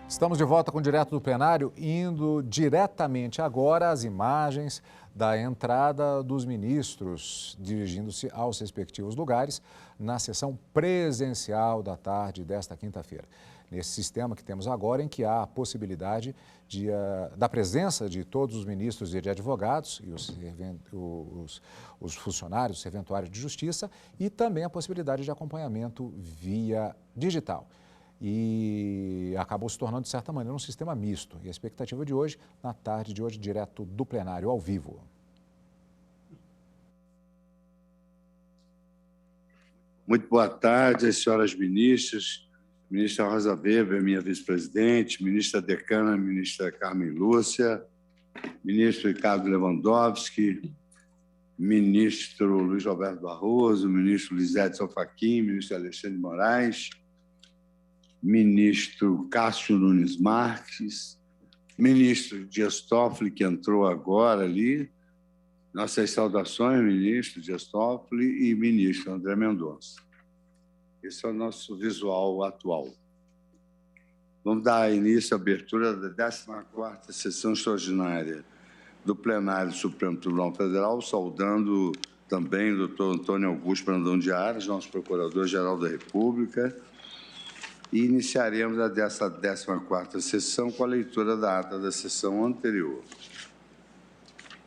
Estamos de volta com o Direto do Plenário, indo diretamente agora às imagens da entrada dos ministros, dirigindo-se aos respectivos lugares, na sessão presencial da tarde desta quinta-feira. Nesse sistema que temos agora, em que há a possibilidade da presença de todos os ministros e de advogados e os funcionários, os serventuários de justiça, e também a possibilidade de acompanhamento via digital. E acabou se tornando, de certa maneira, um sistema misto. E a expectativa de hoje, na tarde de hoje, direto do plenário, ao vivo. Muito boa tarde, senhoras ministras, ministra Rosa Weber, minha vice-presidente, ministra decana, ministra Carmen Lúcia, ministro Ricardo Lewandowski, ministro Luiz Roberto Barroso, ministro Luiz Edson Fachin, ministro Alexandre de Moraes, ministro Cássio Nunes Marques, ministro Dias Toffoli, que entrou agora ali, nossas saudações, ministro Dias Toffoli e ministro André Mendonça. Esse é o nosso visual atual. Vamos dar início à abertura da 14ª sessão extraordinária do plenário do Supremo Tribunal Federal, saudando também o doutor Antônio Augusto Brandão de Aras, nosso procurador-geral da República, e iniciaremos dessa 14ª sessão com a leitura da ata da sessão anterior.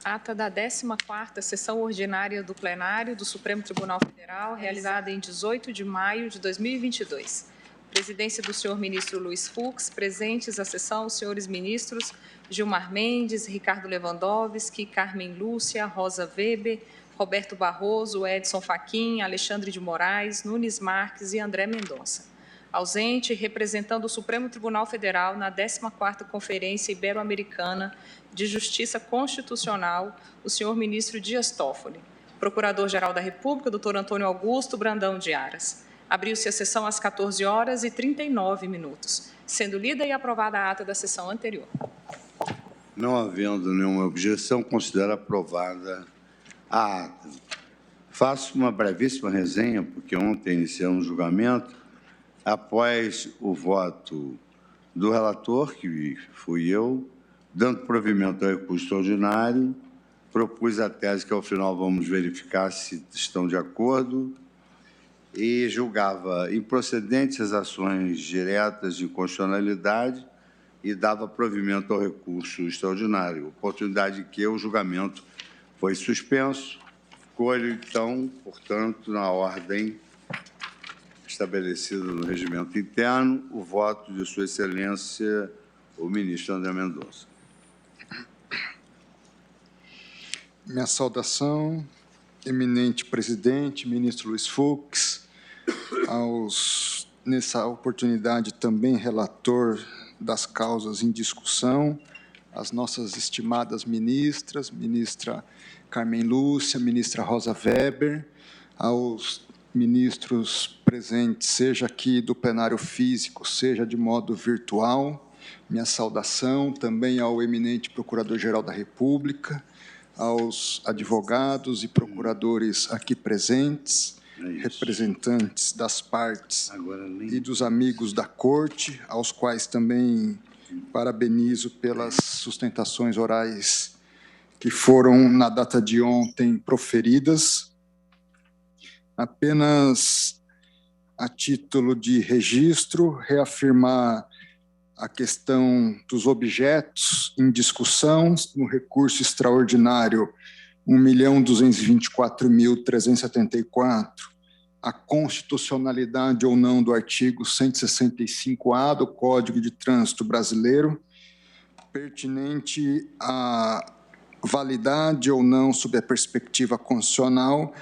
Ata da 14ª sessão ordinária do plenário do Supremo Tribunal Federal, realizada em 18 de maio de 2022. Presidência do senhor ministro Luiz Fux, presentes à sessão os senhores ministros Gilmar Mendes, Ricardo Lewandowski, Carmen Lúcia, Rosa Weber, Roberto Barroso, Edson Fachin, Alexandre de Moraes, Nunes Marques e André Mendonça. Ausente, representando o Supremo Tribunal Federal na 14ª Conferência Ibero-Americana de Justiça Constitucional, o senhor ministro Dias Toffoli. Procurador-Geral da República, doutor Antônio Augusto Brandão de Aras. Abriu-se a sessão às 14h39, sendo lida e aprovada a ata da sessão anterior. Não havendo nenhuma objeção, considero aprovada a ata. Faço uma brevíssima resenha, porque ontem iniciamos o julgamento. Após o voto do relator, que fui eu, dando provimento ao recurso extraordinário, propus a tese que, ao final, vamos verificar se estão de acordo, e julgava improcedentes as ações diretas de inconstitucionalidade e dava provimento ao recurso extraordinário, oportunidade que o julgamento foi suspenso. Escolho, então, portanto, na ordem estabelecido no regimento interno, o voto de Sua Excelência, o ministro André Mendonça. Minha saudação, eminente presidente, ministro Luiz Fux, nessa oportunidade também relator das causas em discussão, as nossas estimadas ministras, ministra Carmen Lúcia, ministra Rosa Weber, aos ministros presentes, seja aqui do plenário físico, seja de modo virtual, minha saudação também ao eminente Procurador-Geral da República, aos advogados e procuradores aqui presentes, representantes das partes e dos amigos da Corte, aos quais também parabenizo pelas sustentações orais que foram, na data de ontem, proferidas. Apenas a título de registro, reafirmar a questão dos objetos em discussão no recurso extraordinário 1.224.374, a constitucionalidade ou não do artigo 165-A do Código de Trânsito Brasileiro, pertinente à validade ou não, sob a perspectiva constitucional,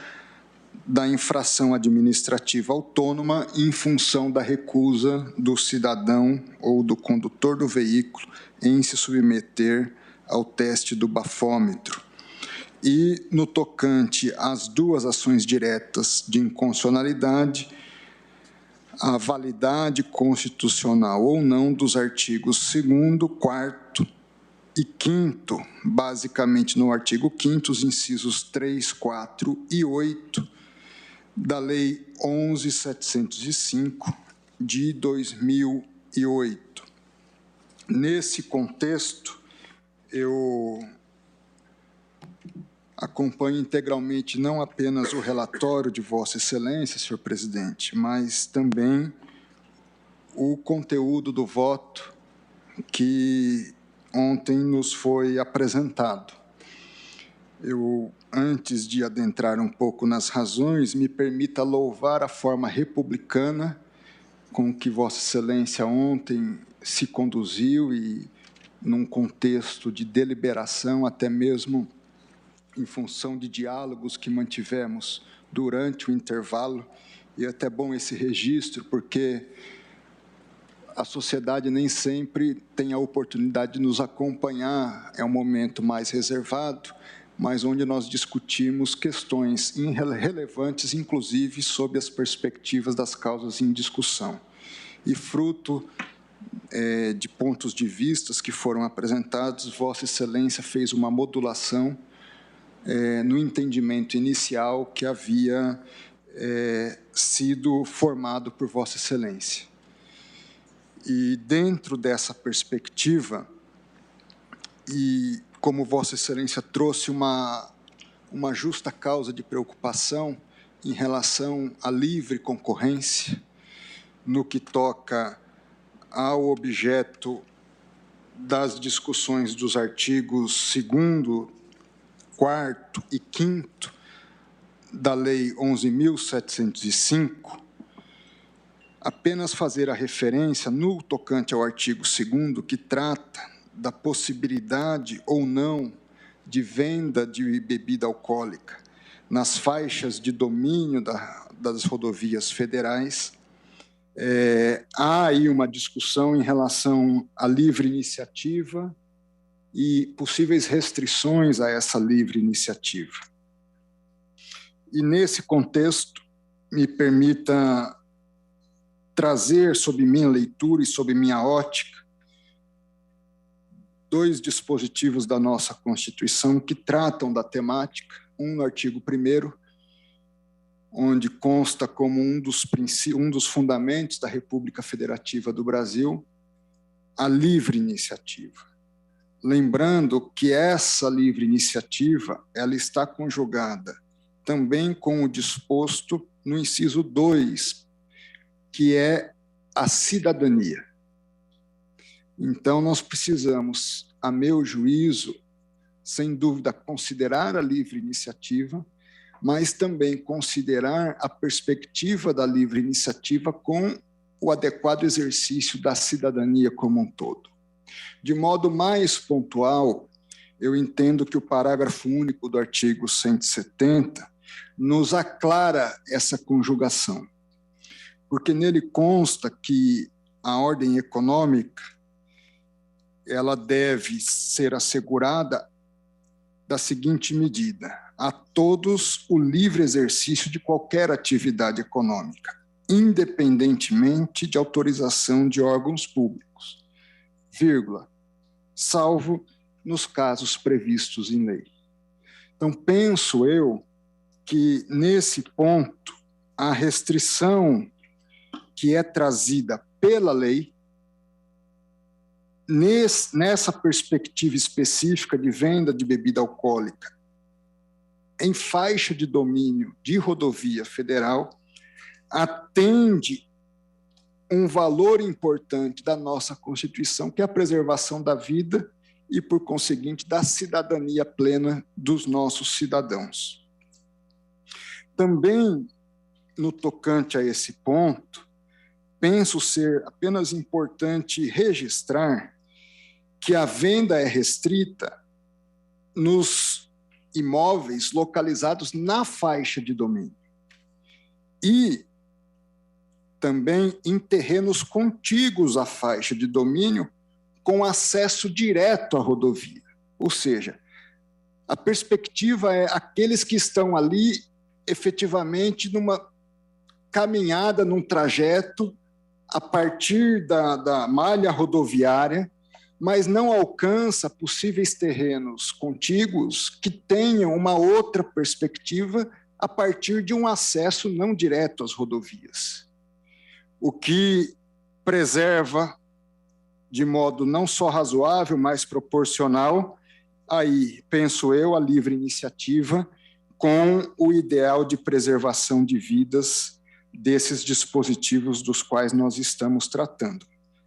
da infração administrativa autônoma em função da recusa do cidadão ou do condutor do veículo em se submeter ao teste do bafômetro. E, no tocante às duas ações diretas de inconstitucionalidade, a validade constitucional ou não dos artigos 2º, 4º e 5º, basicamente no artigo 5º, os incisos 3, 4 e 8, da Lei 11.705, de 2008. Nesse contexto, eu acompanho integralmente não apenas o relatório de Vossa Excelência, senhor presidente, mas também o conteúdo do voto que ontem nos foi apresentado. Eu, antes de adentrar um pouco nas razões, me permita louvar a forma republicana com que Vossa Excelência ontem se conduziu e num contexto de deliberação, até mesmo em função de diálogos que mantivemos durante o intervalo, e é até bom esse registro, porque a sociedade nem sempre tem a oportunidade de nos acompanhar, é um momento mais reservado, mas onde nós discutimos questões relevantes, inclusive sob as perspectivas das causas em discussão. E fruto de pontos de vista que foram apresentados, Vossa Excelência fez uma modulação no entendimento inicial que havia sido formado por Vossa Excelência. E dentro dessa perspectiva, e como Vossa Excelência trouxe uma justa causa de preocupação em relação à livre concorrência, no que toca ao objeto das discussões dos artigos 2º, 4º e 5º da Lei 11.705, apenas fazer a referência no tocante ao artigo 2º, que trata da possibilidade ou não de venda de bebida alcoólica nas faixas de domínio das rodovias federais. Há aí uma discussão em relação à livre iniciativa e possíveis restrições a essa livre iniciativa. E, nesse contexto, me permita trazer, sob minha leitura e sob minha ótica, 2 dispositivos da nossa Constituição que tratam da temática, um no artigo 1º, onde consta como um dos fundamentos da República Federativa do Brasil, a livre iniciativa. Lembrando que essa livre iniciativa ela está conjugada também com o disposto no inciso 2, que é a cidadania. Então, nós precisamos, a meu juízo, sem dúvida, considerar a livre iniciativa, mas também considerar a perspectiva da livre iniciativa com o adequado exercício da cidadania como um todo. De modo mais pontual, eu entendo que o parágrafo único do artigo 170 nos aclara essa conjugação, porque nele consta que a ordem econômica ela deve ser assegurada da seguinte medida: a todos o livre exercício de qualquer atividade econômica, independentemente de autorização de órgãos públicos, salvo nos casos previstos em lei. Então, penso eu que, nesse ponto, a restrição que é trazida pela lei, nessa perspectiva específica de venda de bebida alcoólica em faixa de domínio de rodovia federal, atende um valor importante da nossa Constituição, que é a preservação da vida e, por conseguinte, da cidadania plena dos nossos cidadãos. Também, no tocante a esse ponto, penso ser apenas importante registrar que a venda é restrita nos imóveis localizados na faixa de domínio e também em terrenos contíguos à faixa de domínio com acesso direto à rodovia. Ou seja, a perspectiva é aqueles que estão ali efetivamente numa caminhada, num trajeto a partir da malha rodoviária, mas não alcança possíveis terrenos contíguos que tenham uma outra perspectiva a partir de um acesso não direto às rodovias, o que preserva de modo não só razoável, mas proporcional, aí, penso eu, a livre iniciativa, com o ideal de preservação de vidas desses dispositivos dos quais nós estamos tratando.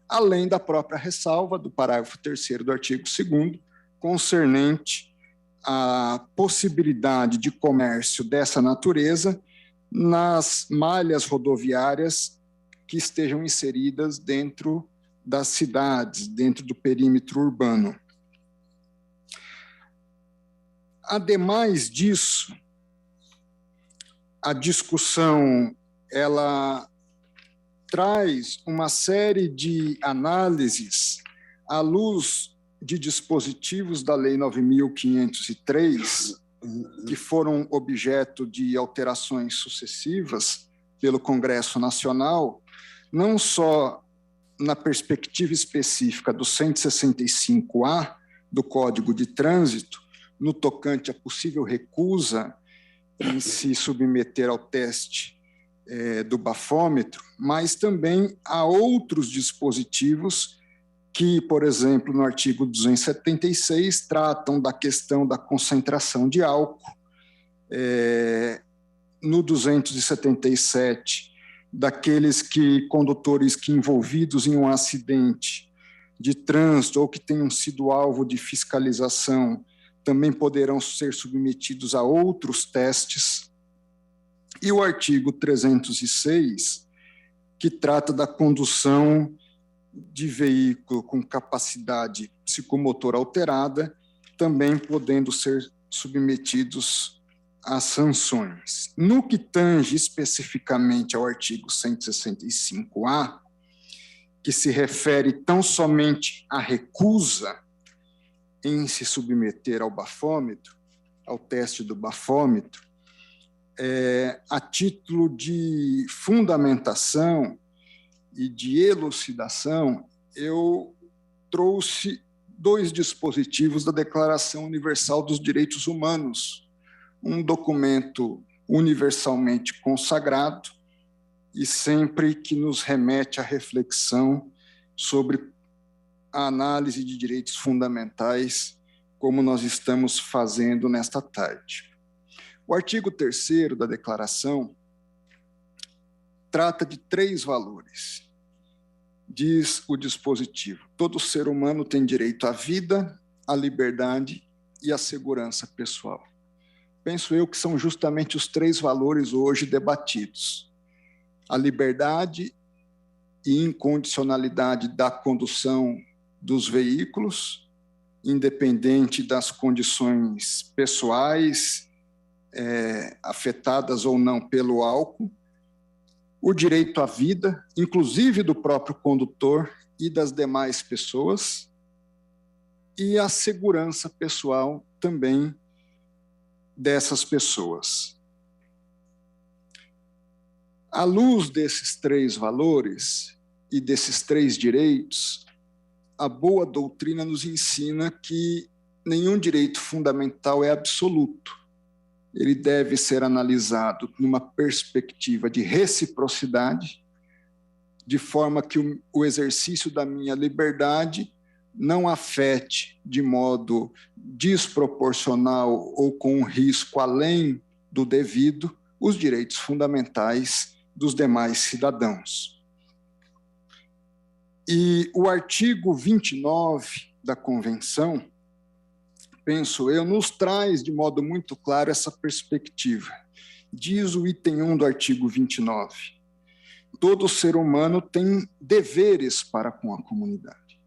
Além da própria ressalva do parágrafo 3º do artigo 2º, concernente à possibilidade de comércio dessa natureza nas malhas rodoviárias que estejam inseridas dentro das cidades, dentro do perímetro urbano. Ademais disso, a discussão ela traz uma série de análises à luz de dispositivos da Lei 9.503, que foram objeto de alterações sucessivas pelo Congresso Nacional, não só na perspectiva específica do 165A do Código de Trânsito, no tocante à possível recusa em se submeter ao teste do bafômetro, mas também a outros dispositivos que, por exemplo, no artigo 276, tratam da questão da concentração de álcool, no 277, daqueles condutores que envolvidos em um acidente de trânsito ou que tenham sido alvo de fiscalização também poderão ser submetidos a outros testes. E o artigo 306, que trata da condução de veículo com capacidade psicomotora alterada, também podendo ser submetidos a sanções. No que tange especificamente ao artigo 165A, que se refere tão somente à recusa em se submeter ao bafômetro, ao teste do bafômetro, a título de fundamentação e de elucidação, eu trouxe 2 dispositivos da Declaração Universal dos Direitos Humanos, um documento universalmente consagrado e sempre que nos remete à reflexão sobre a análise de direitos fundamentais, como nós estamos fazendo nesta tarde. O artigo 3º da Declaração trata de 3 valores. Diz o dispositivo: todo ser humano tem direito à vida, à liberdade e à segurança pessoal. Penso eu que são justamente os 3 valores hoje debatidos: a liberdade e incondicionalidade da condução dos veículos, independente das condições pessoais, afetadas ou não pelo álcool, o direito à vida, inclusive do próprio condutor e das demais pessoas, e a segurança pessoal também dessas pessoas. À luz desses 3 valores e desses 3 direitos, a boa doutrina nos ensina que nenhum direito fundamental é absoluto. Ele deve ser analisado numa perspectiva de reciprocidade, de forma que o exercício da minha liberdade não afete de modo desproporcional ou com um risco além do devido os direitos fundamentais dos demais cidadãos. E o artigo 29 da Convenção, penso eu, nos traz de modo muito claro essa perspectiva. Diz o item 1 do artigo 29: todo ser humano tem deveres para com a comunidade.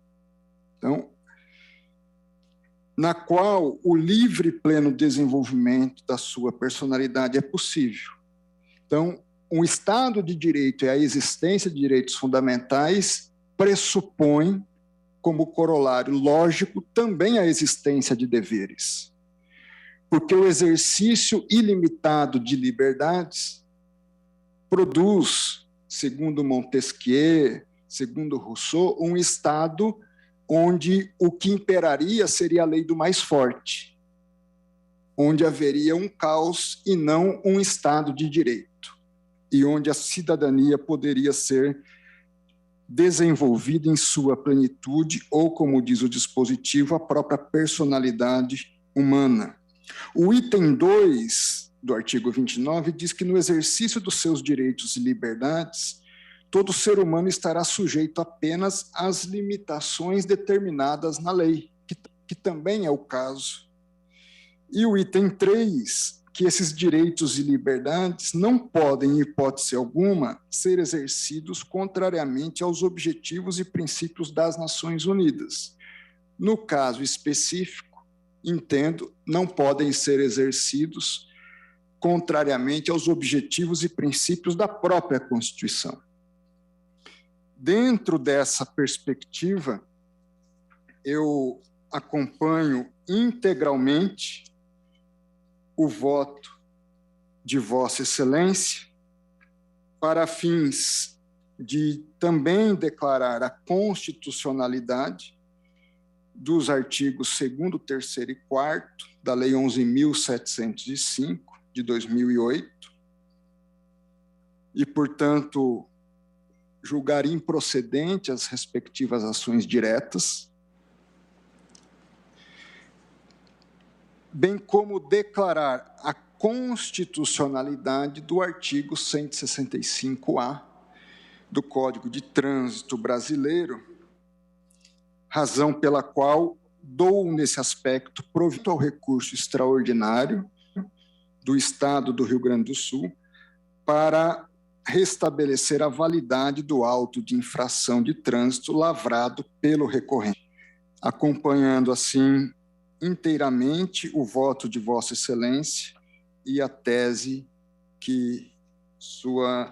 Então, na qual o livre e pleno desenvolvimento da sua personalidade é possível. Então, um Estado de direito e a existência de direitos fundamentais pressupõe, como corolário lógico, também a existência de deveres. Porque o exercício ilimitado de liberdades produz, segundo Montesquieu, segundo Rousseau, um Estado onde o que imperaria seria a lei do mais forte, onde haveria um caos e não um Estado de direito, e onde a cidadania poderia ser desenvolvida em sua plenitude ou, como diz o dispositivo, a própria personalidade humana. O item 2 do artigo 29 diz que no exercício dos seus direitos e liberdades, todo ser humano estará sujeito apenas às limitações determinadas na lei, que também é o caso. E o item 3, que esses direitos e liberdades não podem, em hipótese alguma, ser exercidos contrariamente aos objetivos e princípios das Nações Unidas. No caso específico, entendo, não podem ser exercidos contrariamente aos objetivos e princípios da própria Constituição. Dentro dessa perspectiva, eu acompanho integralmente o voto de Vossa Excelência para fins de também declarar a constitucionalidade dos artigos 2º, 3º e 4º da Lei 11.705, de 2008, e, portanto, julgar improcedente as respectivas ações diretas, bem como declarar a constitucionalidade do artigo 165-A do Código de Trânsito Brasileiro, razão pela qual dou, nesse aspecto, provimento ao recurso extraordinário do Estado do Rio Grande do Sul para restabelecer a validade do auto de infração de trânsito lavrado pelo recorrente, acompanhando, assim, inteiramente o voto de Vossa Excelência e a tese que suas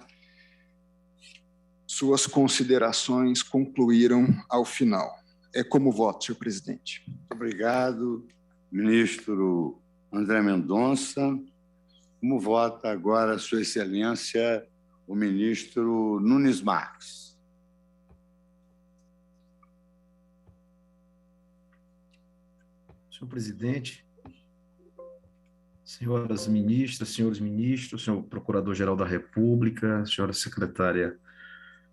considerações concluíram ao final. É como voto, senhor presidente. Muito obrigado, ministro André Mendonça. Como vota agora Sua Excelência, o ministro Nunes Marques? Senhor presidente, senhoras ministras, senhores ministros, senhor procurador-geral da República, senhora secretária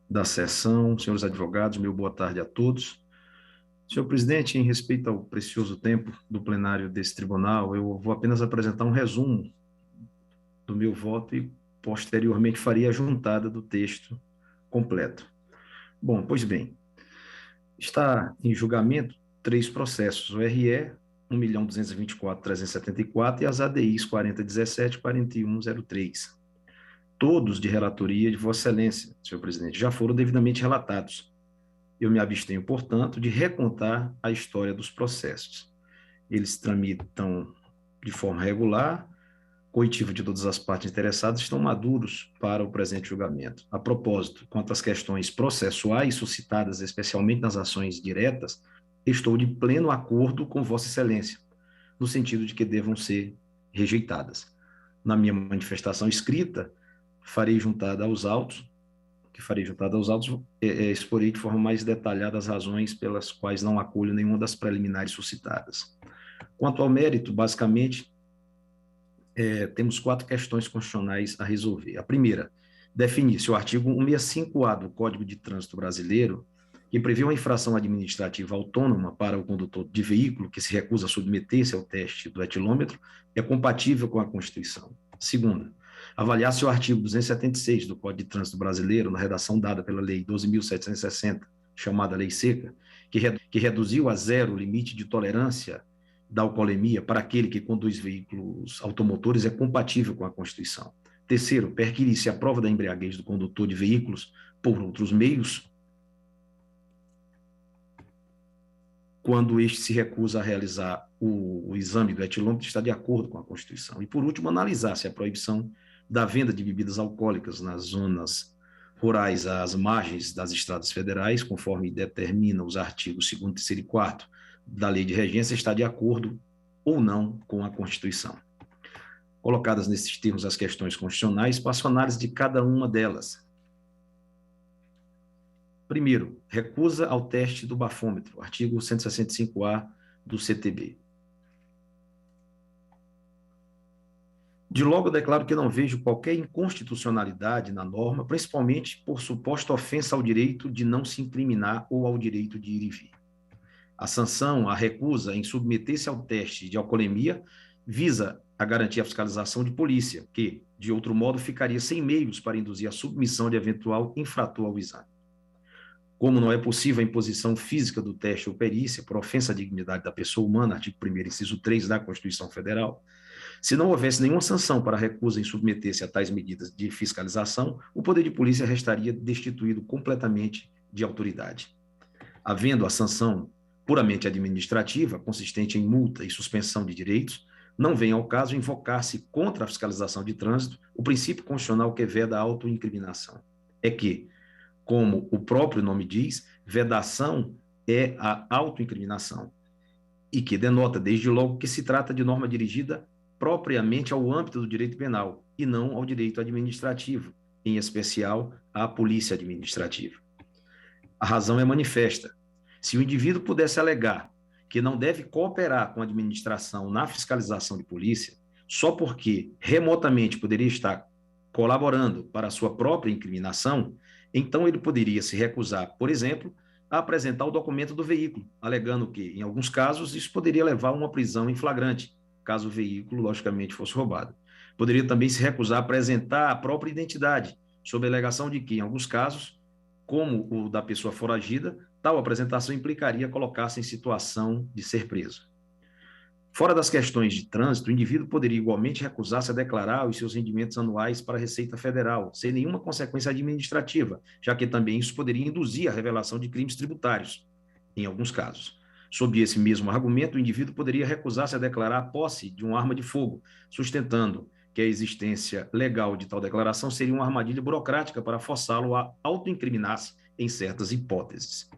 da sessão, senhores advogados, meu boa tarde a todos. Senhor presidente, em respeito ao precioso tempo do plenário desse tribunal, eu vou apenas apresentar um resumo do meu voto e, posteriormente, faria a juntada do texto completo. Bom, pois bem, está em julgamento 3 processos, o RE 1.224.374 e as ADIs 4017 e 4103. Todos de relatoria de Vossa Excelência, senhor presidente, já foram devidamente relatados. Eu me abstenho, portanto, de recontar a história dos processos. Eles tramitam de forma regular, coitiva de todas as partes interessadas, estão maduros para o presente julgamento. A propósito, quanto às questões processuais suscitadas especialmente nas ações diretas, estou de pleno acordo com Vossa Excelência, no sentido de que devam ser rejeitadas. Na minha manifestação escrita, farei juntada aos autos, exporei de forma mais detalhada as razões pelas quais não acolho nenhuma das preliminares suscitadas. Quanto ao mérito, basicamente, temos 4 questões constitucionais a resolver. A primeira, definir se o artigo 165-A do Código de Trânsito Brasileiro, que prevê uma infração administrativa autônoma para o condutor de veículo que se recusa a submeter-se ao teste do etilômetro, é compatível com a Constituição. Segunda, avaliar se o artigo 276 do Código de Trânsito Brasileiro, na redação dada pela Lei 12.760, chamada Lei Seca, que reduziu a 0 o limite de tolerância da alcoolemia para aquele que conduz veículos automotores, é compatível com a Constituição. Terceiro, perquirir se a prova da embriaguez do condutor de veículos por outros meios, quando este se recusa a realizar o exame do etilômetro, está de acordo com a Constituição. E, por último, analisar se a proibição da venda de bebidas alcoólicas nas zonas rurais às margens das estradas federais, conforme determinam os artigos 2º, 3º e 4º da Lei de Regência, está de acordo ou não com a Constituição. Colocadas nesses termos as questões constitucionais, passo a análise de cada uma delas. Primeiro, recusa ao teste do bafômetro, artigo 165-A do CTB. De logo, eu declaro que não vejo qualquer inconstitucionalidade na norma, principalmente por suposta ofensa ao direito de não se incriminar ou ao direito de ir e vir. A sanção, a recusa em submeter-se ao teste de alcoolemia visa a garantir a fiscalização de polícia, que, de outro modo, ficaria sem meios para induzir a submissão de eventual infrator ao exame. Como não é possível a imposição física do teste ou perícia por ofensa à dignidade da pessoa humana, artigo 1º, inciso 3 da Constituição Federal, se não houvesse nenhuma sanção para a recusa em submeter-se a tais medidas de fiscalização, o poder de polícia restaria destituído completamente de autoridade. Havendo a sanção puramente administrativa, consistente em multa e suspensão de direitos, não vem ao caso invocar-se contra a fiscalização de trânsito o princípio constitucional que veda a autoincriminação. É que, como o próprio nome diz, vedação é a autoincriminação, e que denota, desde logo, que se trata de norma dirigida propriamente ao âmbito do direito penal e não ao direito administrativo, em especial à polícia administrativa. A razão é manifesta. Se o indivíduo pudesse alegar que não deve cooperar com a administração na fiscalização de polícia, só porque remotamente poderia estar colaborando para a sua própria incriminação, então ele poderia se recusar, por exemplo, a apresentar o documento do veículo, alegando que, em alguns casos, isso poderia levar a uma prisão em flagrante, caso o veículo, logicamente, fosse roubado. Poderia também se recusar a apresentar a própria identidade, sob a alegação de que, em alguns casos, como o da pessoa foragida, tal apresentação implicaria colocar-se em situação de ser preso. Fora das questões de trânsito, o indivíduo poderia igualmente recusar-se a declarar os seus rendimentos anuais para a Receita Federal, sem nenhuma consequência administrativa, já que também isso poderia induzir a revelação de crimes tributários, em alguns casos. Sob esse mesmo argumento, o indivíduo poderia recusar-se a declarar a posse de uma arma de fogo, sustentando que a existência legal de tal declaração seria uma armadilha burocrática para forçá-lo a autoincriminar-se em certas hipóteses.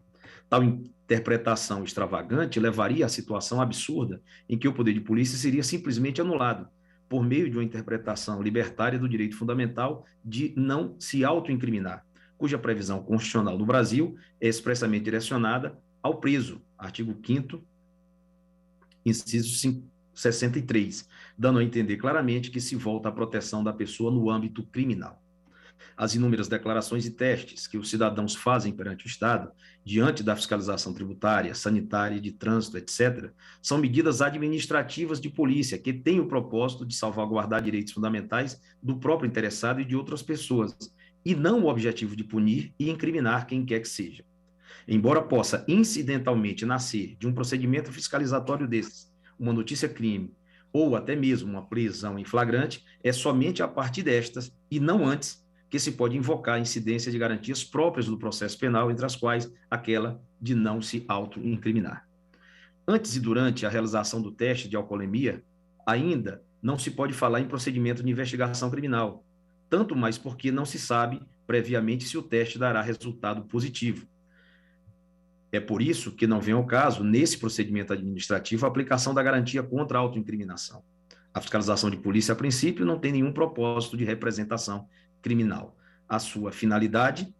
Tal interpretação extravagante levaria à situação absurda em que o poder de polícia seria simplesmente anulado, por meio de uma interpretação libertária do direito fundamental de não se autoincriminar, cuja previsão constitucional do Brasil é expressamente direcionada ao preso, artigo 5º, inciso 63, dando a entender claramente que se volta à proteção da pessoa no âmbito criminal. As inúmeras declarações e testes que os cidadãos fazem perante o Estado, diante da fiscalização tributária, sanitária, de trânsito, etc., são medidas administrativas de polícia que têm o propósito de salvaguardar direitos fundamentais do próprio interessado e de outras pessoas, e não o objetivo de punir e incriminar quem quer que seja. Embora possa incidentalmente nascer de um procedimento fiscalizatório desses, uma notícia-crime, ou até mesmo uma prisão em flagrante, é somente a partir destas, e não antes, que se pode invocar a incidência de garantias próprias do processo penal, entre as quais aquela de não se auto-incriminar. Antes e durante a realização do teste de alcoolemia, ainda não se pode falar em procedimento de investigação criminal, tanto mais porque não se sabe previamente se o teste dará resultado positivo. É por isso que não vem ao caso, nesse procedimento administrativo, a aplicação da garantia contra a autoincriminação. A fiscalização de polícia, a princípio, não tem nenhum propósito de representação criminal. A sua finalidade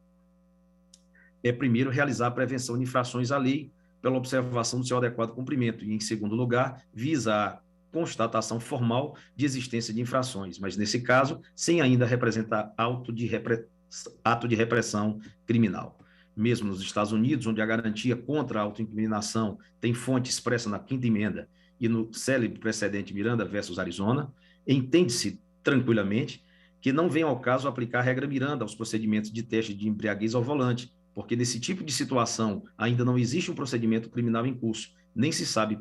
é, primeiro, realizar a prevenção de infrações à lei pela observação do seu adequado cumprimento e, em segundo lugar, visa a constatação formal de existência de infrações, mas, nesse caso, sem ainda representar ato de repressão criminal. Mesmo nos Estados Unidos, onde a garantia contra a autoincriminação tem fonte expressa na 5ª emenda e no célebre precedente Miranda versus Arizona, entende-se tranquilamente que não vem ao caso aplicar a regra Miranda aos procedimentos de teste de embriaguez ao volante, porque nesse tipo de situação ainda não existe um procedimento criminal em curso, nem se sabe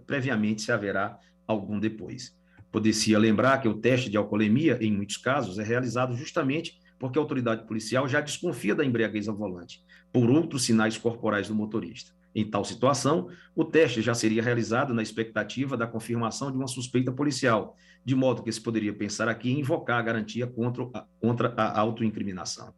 previamente se haverá algum depois. Poder-se lembrar que o teste de alcoolemia, em muitos casos, é realizado justamente porque a autoridade policial já desconfia da embriaguez ao volante, por outros sinais corporais do motorista. Em tal situação, o teste já seria realizado na expectativa da confirmação de uma suspeita policial, de modo que se poderia pensar aqui em invocar a garantia contra a autoincriminação.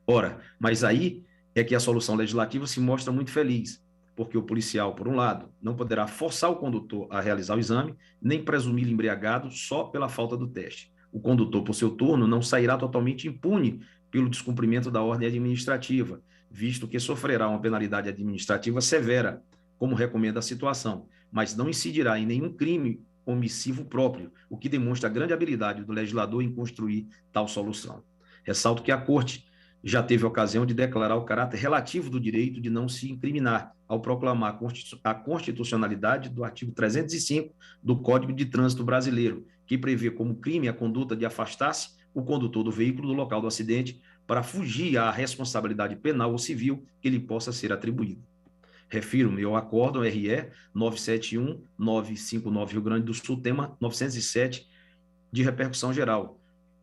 Ora, mas aí é que a solução legislativa se mostra muito feliz, porque o policial, por um lado, não poderá forçar o condutor a realizar o exame, nem presumi-lo embriagado só pela falta do teste. O condutor, por seu turno, não sairá totalmente impune pelo descumprimento da ordem administrativa, visto que sofrerá uma penalidade administrativa severa, como recomenda a situação, mas não incidirá em nenhum crime omissivo próprio, o que demonstra a grande habilidade do legislador em construir tal solução. Ressalto que a Corte já teve a ocasião de declarar o caráter relativo do direito de não se incriminar, ao proclamar a constitucionalidade do artigo 305 do Código de Trânsito Brasileiro, que prevê como crime a conduta de afastar-se o condutor do veículo do local do acidente para fugir à responsabilidade penal ou civil que lhe possa ser atribuída. Refiro-me ao Acórdão RE 971-959 Rio Grande do Sul, tema 907, de repercussão geral,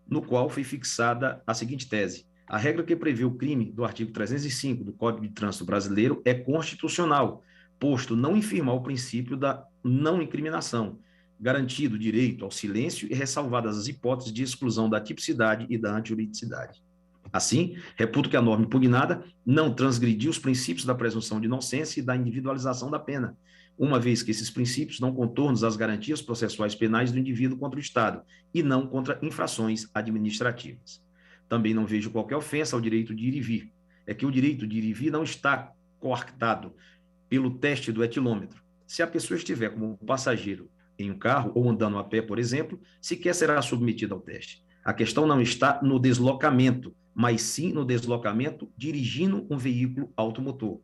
no qual foi fixada a seguinte tese: a regra que prevê o crime do artigo 305 do Código de Trânsito Brasileiro é constitucional, posto não infirmar o princípio da não incriminação, garantido o direito ao silêncio e ressalvadas as hipóteses de exclusão da tipicidade e da antijuridicidade. Assim, reputo que a norma impugnada não transgrediu os princípios da presunção de inocência e da individualização da pena, uma vez que esses princípios dão contornos às garantias processuais penais do indivíduo contra o Estado e não contra infrações administrativas. Também não vejo qualquer ofensa ao direito de ir e vir. É que o direito de ir e vir não está coartado pelo teste do etilômetro. Se a pessoa estiver como passageiro em um carro ou andando a pé, por exemplo, sequer será submetida ao teste. A questão não está no deslocamento, mas sim no deslocamento dirigindo um veículo automotor.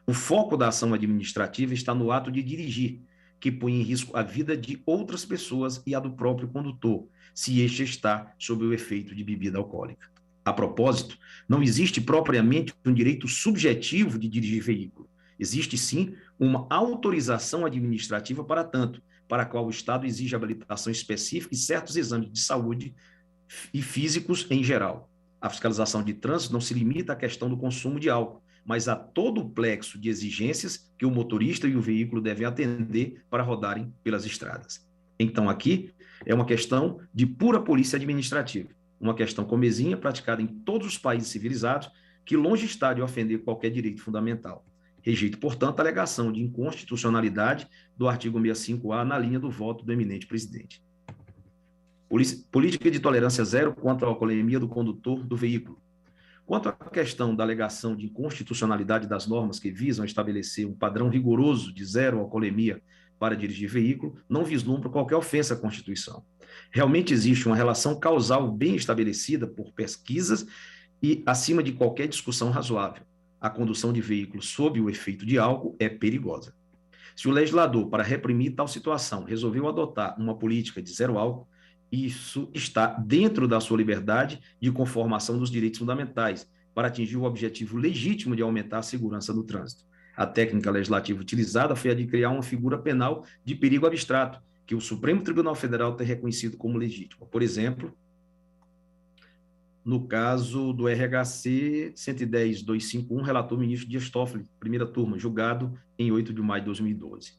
O foco da ação administrativa está no ato de dirigir, que põe em risco a vida de outras pessoas e a do próprio condutor, se este está sob o efeito de bebida alcoólica. A propósito, não existe propriamente um direito subjetivo de dirigir veículo. Existe, sim, uma autorização administrativa para tanto, para a qual o Estado exige habilitação específica e certos exames de saúde e físicos em geral. A fiscalização de trânsito não se limita à questão do consumo de álcool, mas a todo o plexo de exigências que o motorista e o veículo devem atender para rodarem pelas estradas. Então, aqui é uma questão de pura polícia administrativa, uma questão comezinha praticada em todos os países civilizados, que longe está de ofender qualquer direito fundamental. Rejeito, portanto, a alegação de inconstitucionalidade do artigo 65A na linha do voto do eminente presidente. Política de tolerância zero quanto à alcoolemia do condutor do veículo. Quanto à questão da alegação de inconstitucionalidade das normas que visam estabelecer um padrão rigoroso de zero alcoolemia para dirigir veículo, não vislumbra qualquer ofensa à Constituição. Realmente existe uma relação causal bem estabelecida por pesquisas e acima de qualquer discussão razoável. A condução de veículos sob o efeito de álcool é perigosa. Se o legislador, para reprimir tal situação, resolveu adotar uma política de zero álcool, isso está dentro da sua liberdade de conformação dos direitos fundamentais, para atingir o objetivo legítimo de aumentar a segurança no trânsito. A técnica legislativa utilizada foi a de criar uma figura penal de perigo abstrato, que o Supremo Tribunal Federal tem reconhecido como legítima. Por exemplo, no caso do RHC 110.251, relator ministro Dias Toffoli, primeira turma, julgado em 8 de maio de 2012,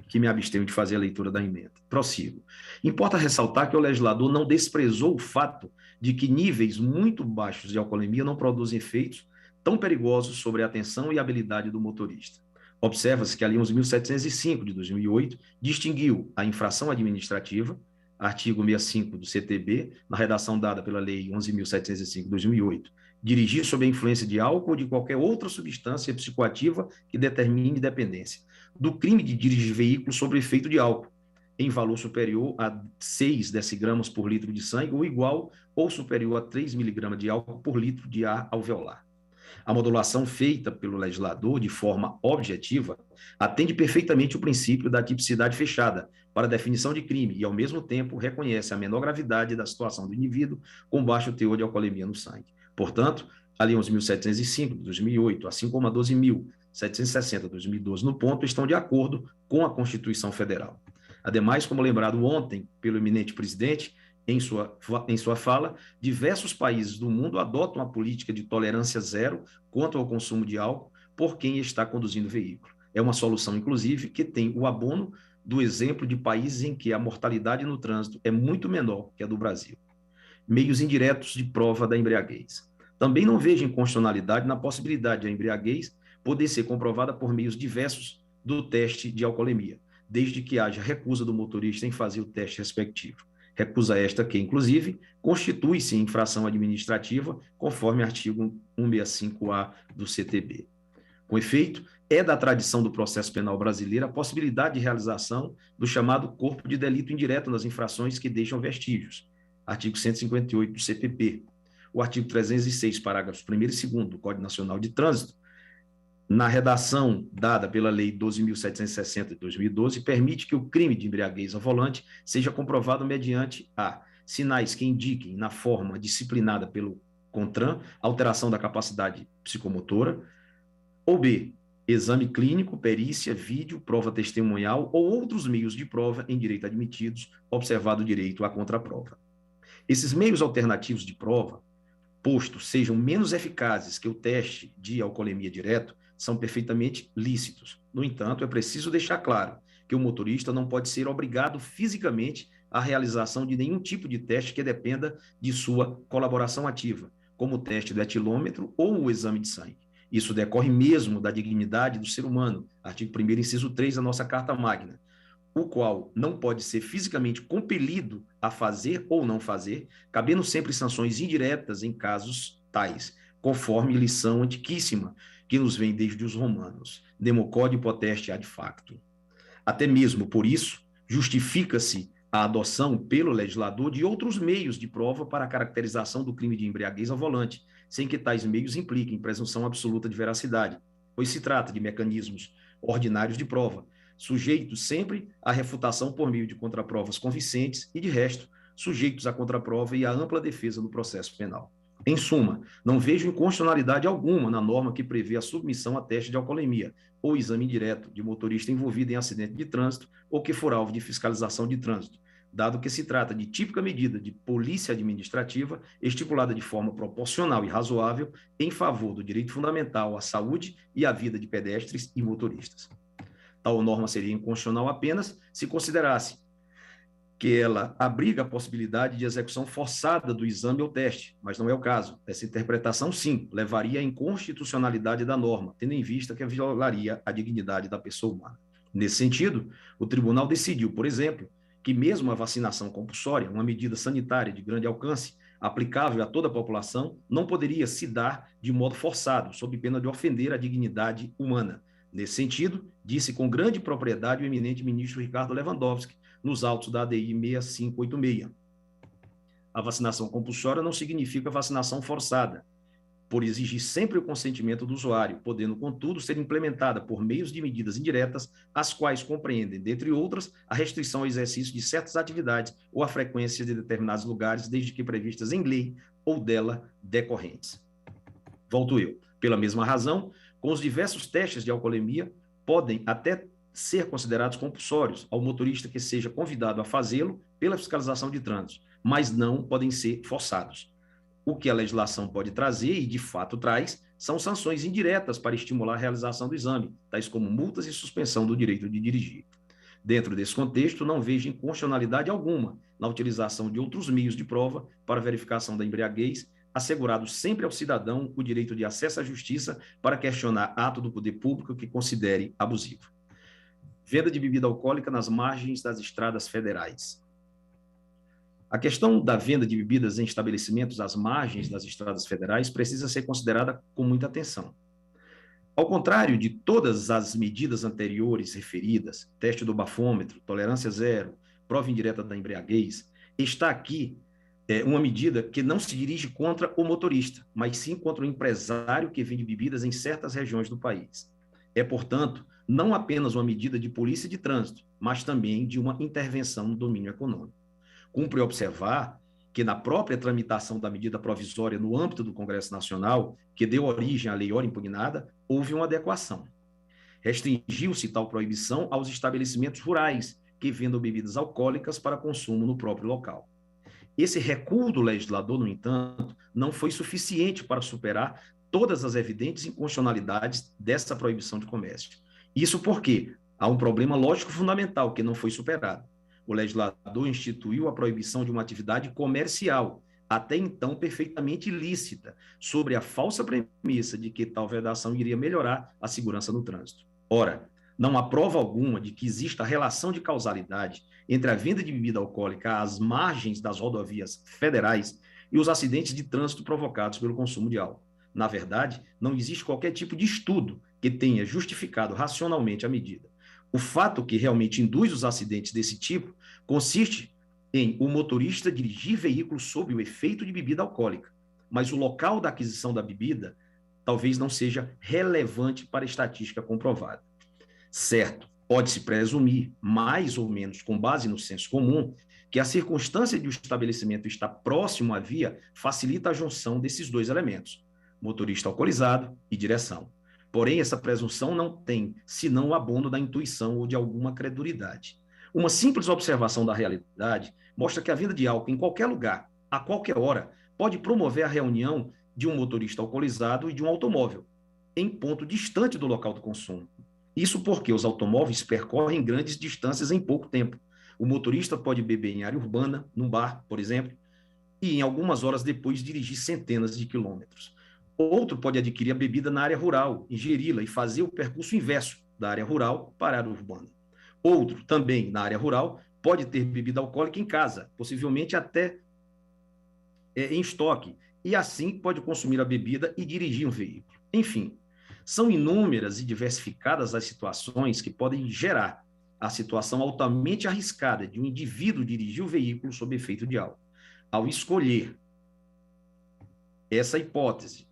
que me abstenho de fazer a leitura da emenda. Prossigo. Importa ressaltar que o legislador não desprezou o fato de que níveis muito baixos de alcoolemia não produzem efeitos tão perigosos sobre a atenção e habilidade do motorista. Observa-se que a Lei 11.705, de 2008, distinguiu a infração administrativa, artigo 65 do CTB, na redação dada pela Lei 11.705, de 2008, dirigir sob a influência de álcool ou de qualquer outra substância psicoativa que determine dependência, do crime de dirigir veículo sob efeito de álcool, em valor superior a 6 decigramas por litro de sangue ou igual ou superior a 3 miligramas de álcool por litro de ar alveolar. A modulação feita pelo legislador de forma objetiva atende perfeitamente o princípio da tipicidade fechada para a definição de crime e, ao mesmo tempo, reconhece a menor gravidade da situação do indivíduo com baixo teor de alcoolemia no sangue. Portanto, a Lei 11.705, de 2008, assim como a 12.760, de 2012, no ponto, estão de acordo com a Constituição Federal. Ademais, como lembrado ontem pelo eminente presidente, em sua fala, diversos países do mundo adotam a política de tolerância zero quanto ao consumo de álcool por quem está conduzindo o veículo. É uma solução, inclusive, que tem o abono do exemplo de países em que a mortalidade no trânsito é muito menor que a do Brasil. Meios indiretos de prova da embriaguez. Também não vejo inconstitucionalidade na possibilidade de a embriaguez poder ser comprovada por meios diversos do teste de alcoolemia, desde que haja recusa do motorista em fazer o teste respectivo. Recusa esta que, inclusive, constitui-se infração administrativa, conforme artigo 165A do CTB. Com efeito, É da tradição do processo penal brasileiro a possibilidade de realização do chamado corpo de delito indireto nas infrações que deixam vestígios. Artigo 158 do CPP. O artigo 306, parágrafos 1º e 2º do Código Nacional de Trânsito, na redação dada pela Lei 12.760 de 2012, permite que o crime de embriaguez ao volante seja comprovado mediante a sinais que indiquem, na forma disciplinada pelo CONTRAN, alteração da capacidade psicomotora, ou B, exame clínico, perícia, vídeo, prova testemunhal ou outros meios de prova em direito admitidos, observado o direito à contraprova. Esses meios alternativos de prova, posto sejam menos eficazes que o teste de alcoolemia direto, são perfeitamente lícitos. No entanto, é preciso deixar claro que o motorista não pode ser obrigado fisicamente à realização de nenhum tipo de teste que dependa de sua colaboração ativa, como o teste do etilômetro ou o exame de sangue. Isso decorre mesmo da dignidade do ser humano, artigo 1º, inciso 3 da nossa Carta Magna, o qual não pode ser fisicamente compelido a fazer ou não fazer, cabendo sempre sanções indiretas em casos tais, conforme lição antiquíssima que nos vem desde os romanos, democode poteste ad facto. Até mesmo por isso, justifica-se a adoção pelo legislador de outros meios de prova para a caracterização do crime de embriaguez ao volante, sem que tais meios impliquem presunção absoluta de veracidade, pois se trata de mecanismos ordinários de prova, sujeitos sempre à refutação por meio de contraprovas convincentes e, de resto, sujeitos à contraprova e à ampla defesa no processo penal. Em suma, não vejo inconstitucionalidade alguma na norma que prevê a submissão a teste de alcoolemia ou exame direto de motorista envolvido em acidente de trânsito ou que for alvo de fiscalização de trânsito, dado que se trata de típica medida de polícia administrativa estipulada de forma proporcional e razoável em favor do direito fundamental à saúde e à vida de pedestres e motoristas. Tal norma seria inconstitucional apenas se considerasse que ela abriga a possibilidade de execução forçada do exame ou teste, mas não é o caso. Essa interpretação, sim, levaria à inconstitucionalidade da norma, tendo em vista que violaria a dignidade da pessoa humana. Nesse sentido, o tribunal decidiu, por exemplo, que mesmo a vacinação compulsória, uma medida sanitária de grande alcance, aplicável a toda a população, não poderia se dar de modo forçado, sob pena de ofender a dignidade humana. Nesse sentido, disse com grande propriedade o eminente ministro Ricardo Lewandowski, nos autos da ADI 6586. A vacinação compulsória não significa vacinação forçada, por exigir sempre o consentimento do usuário, podendo, contudo, ser implementada por meios de medidas indiretas, as quais compreendem, dentre outras, a restrição ao exercício de certas atividades ou a frequência de determinados lugares, desde que previstas em lei ou dela decorrentes. Volto eu. Pela mesma razão, com os diversos testes de alcoolemia, podem até ser considerados compulsórios ao motorista que seja convidado a fazê-lo pela fiscalização de trânsito, mas não podem ser forçados. O que a legislação pode trazer, e de fato traz, são sanções indiretas para estimular a realização do exame, tais como multas e suspensão do direito de dirigir. Dentro desse contexto, não vejo inconstitucionalidade alguma na utilização de outros meios de prova para verificação da embriaguez, assegurado sempre ao cidadão o direito de acesso à justiça para questionar ato do poder público que considere abusivo. Venda de bebida alcoólica nas margens das estradas federais. A questão da venda de bebidas em estabelecimentos às margens das estradas federais precisa ser considerada com muita atenção. Ao contrário de todas as medidas anteriores referidas, teste do bafômetro, tolerância zero, prova indireta da embriaguez, está aqui uma medida que não se dirige contra o motorista, mas sim contra o empresário que vende bebidas em certas regiões do país. É, portanto, não apenas uma medida de polícia de trânsito, mas também de uma intervenção no domínio econômico. Cumpre observar que na própria tramitação da medida provisória no âmbito do Congresso Nacional, que deu origem à lei ora impugnada, houve uma adequação. Restringiu-se tal proibição aos estabelecimentos rurais que vendam bebidas alcoólicas para consumo no próprio local. Esse recuo do legislador, no entanto, não foi suficiente para superar todas as evidentes inconstitucionalidades dessa proibição de comércio. Isso porque há um problema lógico fundamental que não foi superado. O legislador instituiu a proibição de uma atividade comercial, até então perfeitamente ilícita, sobre a falsa premissa de que tal vedação iria melhorar a segurança no trânsito. Ora, não há prova alguma de que exista relação de causalidade entre a venda de bebida alcoólica às margens das rodovias federais e os acidentes de trânsito provocados pelo consumo de álcool. Na verdade, não existe qualquer tipo de estudo que tenha justificado racionalmente a medida. O fato que realmente induz os acidentes desse tipo consiste em o motorista dirigir veículo sob o efeito de bebida alcoólica, mas o local da aquisição da bebida talvez não seja relevante para a estatística comprovada. Certo, pode-se presumir, mais ou menos com base no senso comum, que a circunstância de o estabelecimento estar próximo à via facilita a junção desses dois elementos, motorista alcoolizado e direção. Porém, essa presunção não tem senão o abono da intuição ou de alguma credulidade. Uma simples observação da realidade mostra que a venda de álcool em qualquer lugar, a qualquer hora, pode promover a reunião de um motorista alcoolizado e de um automóvel, em ponto distante do local do consumo. Isso porque os automóveis percorrem grandes distâncias em pouco tempo. O motorista pode beber em área urbana, num bar, por exemplo, e em algumas horas depois dirigir centenas de quilômetros. Outro pode adquirir a bebida na área rural, ingeri-la e fazer o percurso inverso da área rural para a área urbana. Outro, também na área rural, pode ter bebida alcoólica em casa, possivelmente até em estoque, e assim pode consumir a bebida e dirigir um veículo. Enfim, são inúmeras e diversificadas as situações que podem gerar a situação altamente arriscada de um indivíduo dirigir o veículo sob efeito de álcool. Ao escolher essa hipótese,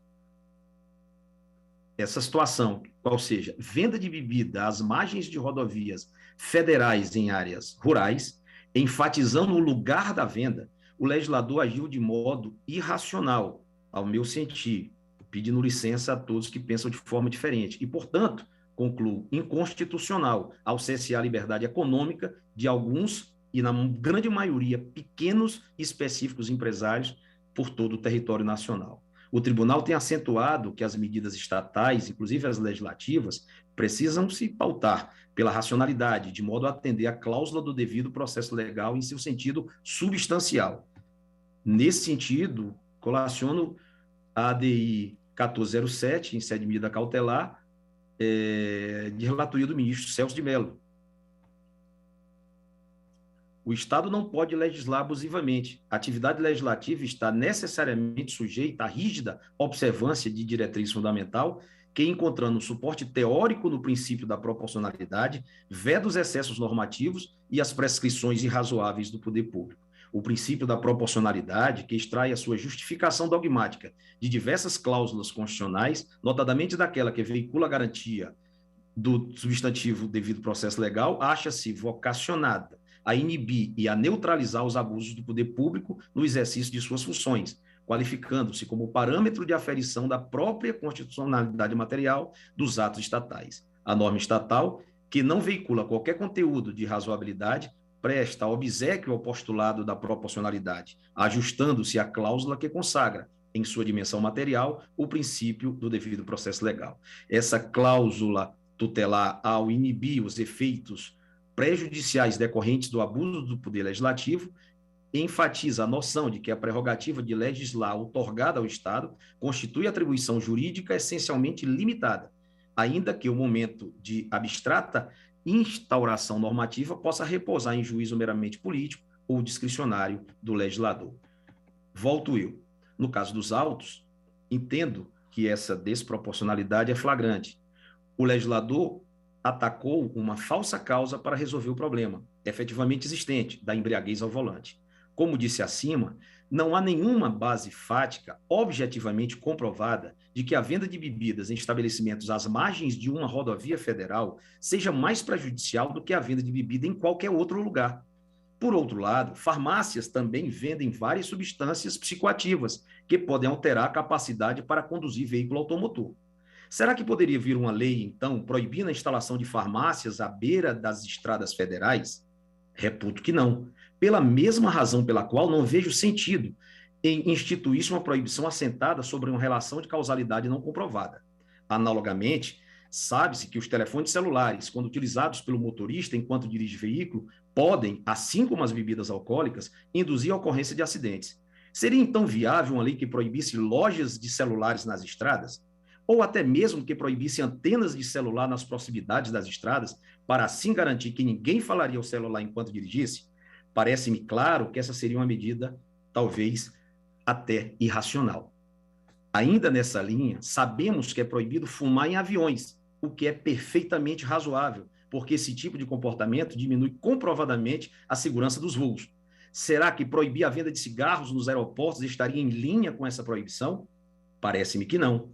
essa situação, qual seja, venda de bebida às margens de rodovias federais em áreas rurais, enfatizando o lugar da venda, o legislador agiu de modo irracional, ao meu sentir, pedindo licença a todos que pensam de forma diferente. E, portanto, concluo, inconstitucional ao cessear a liberdade econômica de alguns, e na grande maioria, pequenos e específicos empresários por todo o território nacional. O tribunal tem acentuado que as medidas estatais, inclusive as legislativas, precisam se pautar pela racionalidade, de modo a atender a cláusula do devido processo legal em seu sentido substancial. Nesse sentido, colaciono a ADI 1407, em sede de medida cautelar, de relatoria do ministro Celso de Mello. O Estado não pode legislar abusivamente. A atividade legislativa está necessariamente sujeita à rígida observância de diretriz fundamental que, encontrando um suporte teórico no princípio da proporcionalidade, veda os excessos normativos e as prescrições irrazoáveis do poder público. O princípio da proporcionalidade, que extrai a sua justificação dogmática de diversas cláusulas constitucionais, notadamente daquela que veicula a garantia do substantivo devido processo legal, acha-se vocacionada a inibir e a neutralizar os abusos do poder público no exercício de suas funções, qualificando-se como parâmetro de aferição da própria constitucionalidade material dos atos estatais. A norma estatal, que não veicula qualquer conteúdo de razoabilidade, presta obséquio ao postulado da proporcionalidade, ajustando-se à cláusula que consagra, em sua dimensão material, o princípio do devido processo legal. Essa cláusula tutelar, ao inibir os efeitos prejudiciais decorrentes do abuso do poder legislativo, enfatiza a noção de que a prerrogativa de legislar outorgada ao Estado constitui atribuição jurídica essencialmente limitada, ainda que o momento de abstrata instauração normativa possa repousar em juízo meramente político ou discricionário do legislador. Volto eu. No caso dos autos, entendo que essa desproporcionalidade é flagrante. O legislador atacou uma falsa causa para resolver o problema, efetivamente existente, da embriaguez ao volante. Como disse acima, não há nenhuma base fática objetivamente comprovada de que a venda de bebidas em estabelecimentos às margens de uma rodovia federal seja mais prejudicial do que a venda de bebida em qualquer outro lugar. Por outro lado, farmácias também vendem várias substâncias psicoativas que podem alterar a capacidade para conduzir veículo automotor. Será que poderia vir uma lei, então, proibindo a instalação de farmácias à beira das estradas federais? Reputo que não. Pela mesma razão pela qual não vejo sentido em instituir uma proibição assentada sobre uma relação de causalidade não comprovada. Analogamente, sabe-se que os telefones celulares, quando utilizados pelo motorista enquanto dirige veículo, podem, assim como as bebidas alcoólicas, induzir a ocorrência de acidentes. Seria então viável uma lei que proibisse lojas de celulares nas estradas? Ou até mesmo que proibisse antenas de celular nas proximidades das estradas, para assim garantir que ninguém falaria ao celular enquanto dirigisse? Parece-me claro que essa seria uma medida, talvez, até irracional. Ainda nessa linha, sabemos que é proibido fumar em aviões, o que é perfeitamente razoável, porque esse tipo de comportamento diminui comprovadamente a segurança dos voos. Será que proibir a venda de cigarros nos aeroportos estaria em linha com essa proibição? Parece-me que não.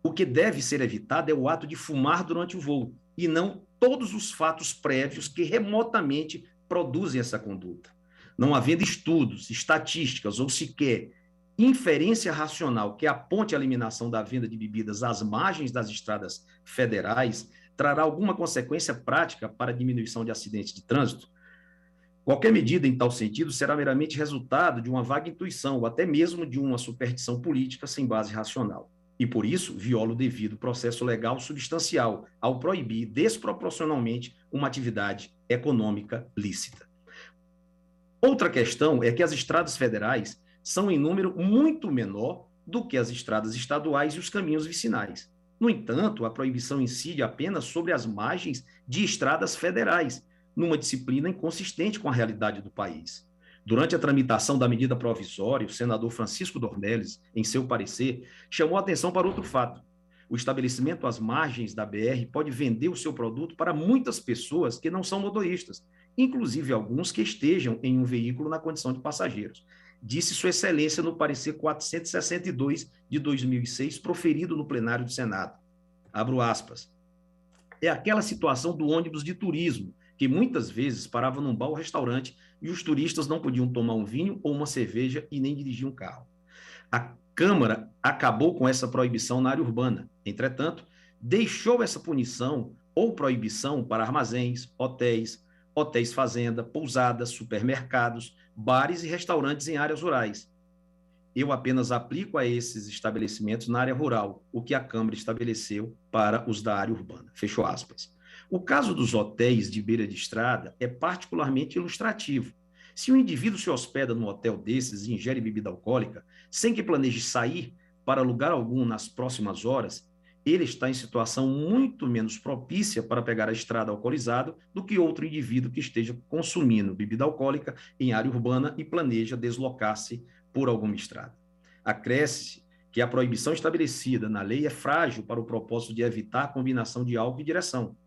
O que deve ser evitado é o ato de fumar durante o voo, e não todos os fatos prévios que remotamente produzem essa conduta. Não havendo estudos, estatísticas ou sequer inferência racional que aponte a eliminação da venda de bebidas às margens das estradas federais, trará alguma consequência prática para a diminuição de acidentes de trânsito? Qualquer medida em tal sentido será meramente resultado de uma vaga intuição ou até mesmo de uma superstição política sem base racional. E, por isso, viola o devido processo legal substancial ao proibir desproporcionalmente uma atividade econômica lícita. Outra questão é que as estradas federais são em número muito menor do que as estradas estaduais e os caminhos vicinais. No entanto, a proibição incide apenas sobre as margens de estradas federais, numa disciplina inconsistente com a realidade do país. Durante a tramitação da medida provisória, o senador Francisco Dornelles, em seu parecer, chamou a atenção para outro fato. O estabelecimento às margens da BR pode vender o seu produto para muitas pessoas que não são motoristas, inclusive alguns que estejam em um veículo na condição de passageiros. Disse Sua Excelência no parecer 462 de 2006, proferido no plenário do Senado. Abro aspas. É aquela situação do ônibus de turismo, que muitas vezes parava num bar ou restaurante e os turistas não podiam tomar um vinho ou uma cerveja e nem dirigir um carro. A Câmara acabou com essa proibição na área urbana. Entretanto, deixou essa punição ou proibição para armazéns, hotéis fazenda, pousadas, supermercados, bares e restaurantes em áreas rurais. Eu apenas aplico a esses estabelecimentos na área rural, o que a Câmara estabeleceu para os da área urbana. Fechou aspas. O caso dos hotéis de beira de estrada é particularmente ilustrativo. Se um indivíduo se hospeda num hotel desses e ingere bebida alcoólica, sem que planeje sair para lugar algum nas próximas horas, ele está em situação muito menos propícia para pegar a estrada alcoolizado do que outro indivíduo que esteja consumindo bebida alcoólica em área urbana e planeja deslocar-se por alguma estrada. Acresce que a proibição estabelecida na lei é frágil para o propósito de evitar a combinação de álcool e direção,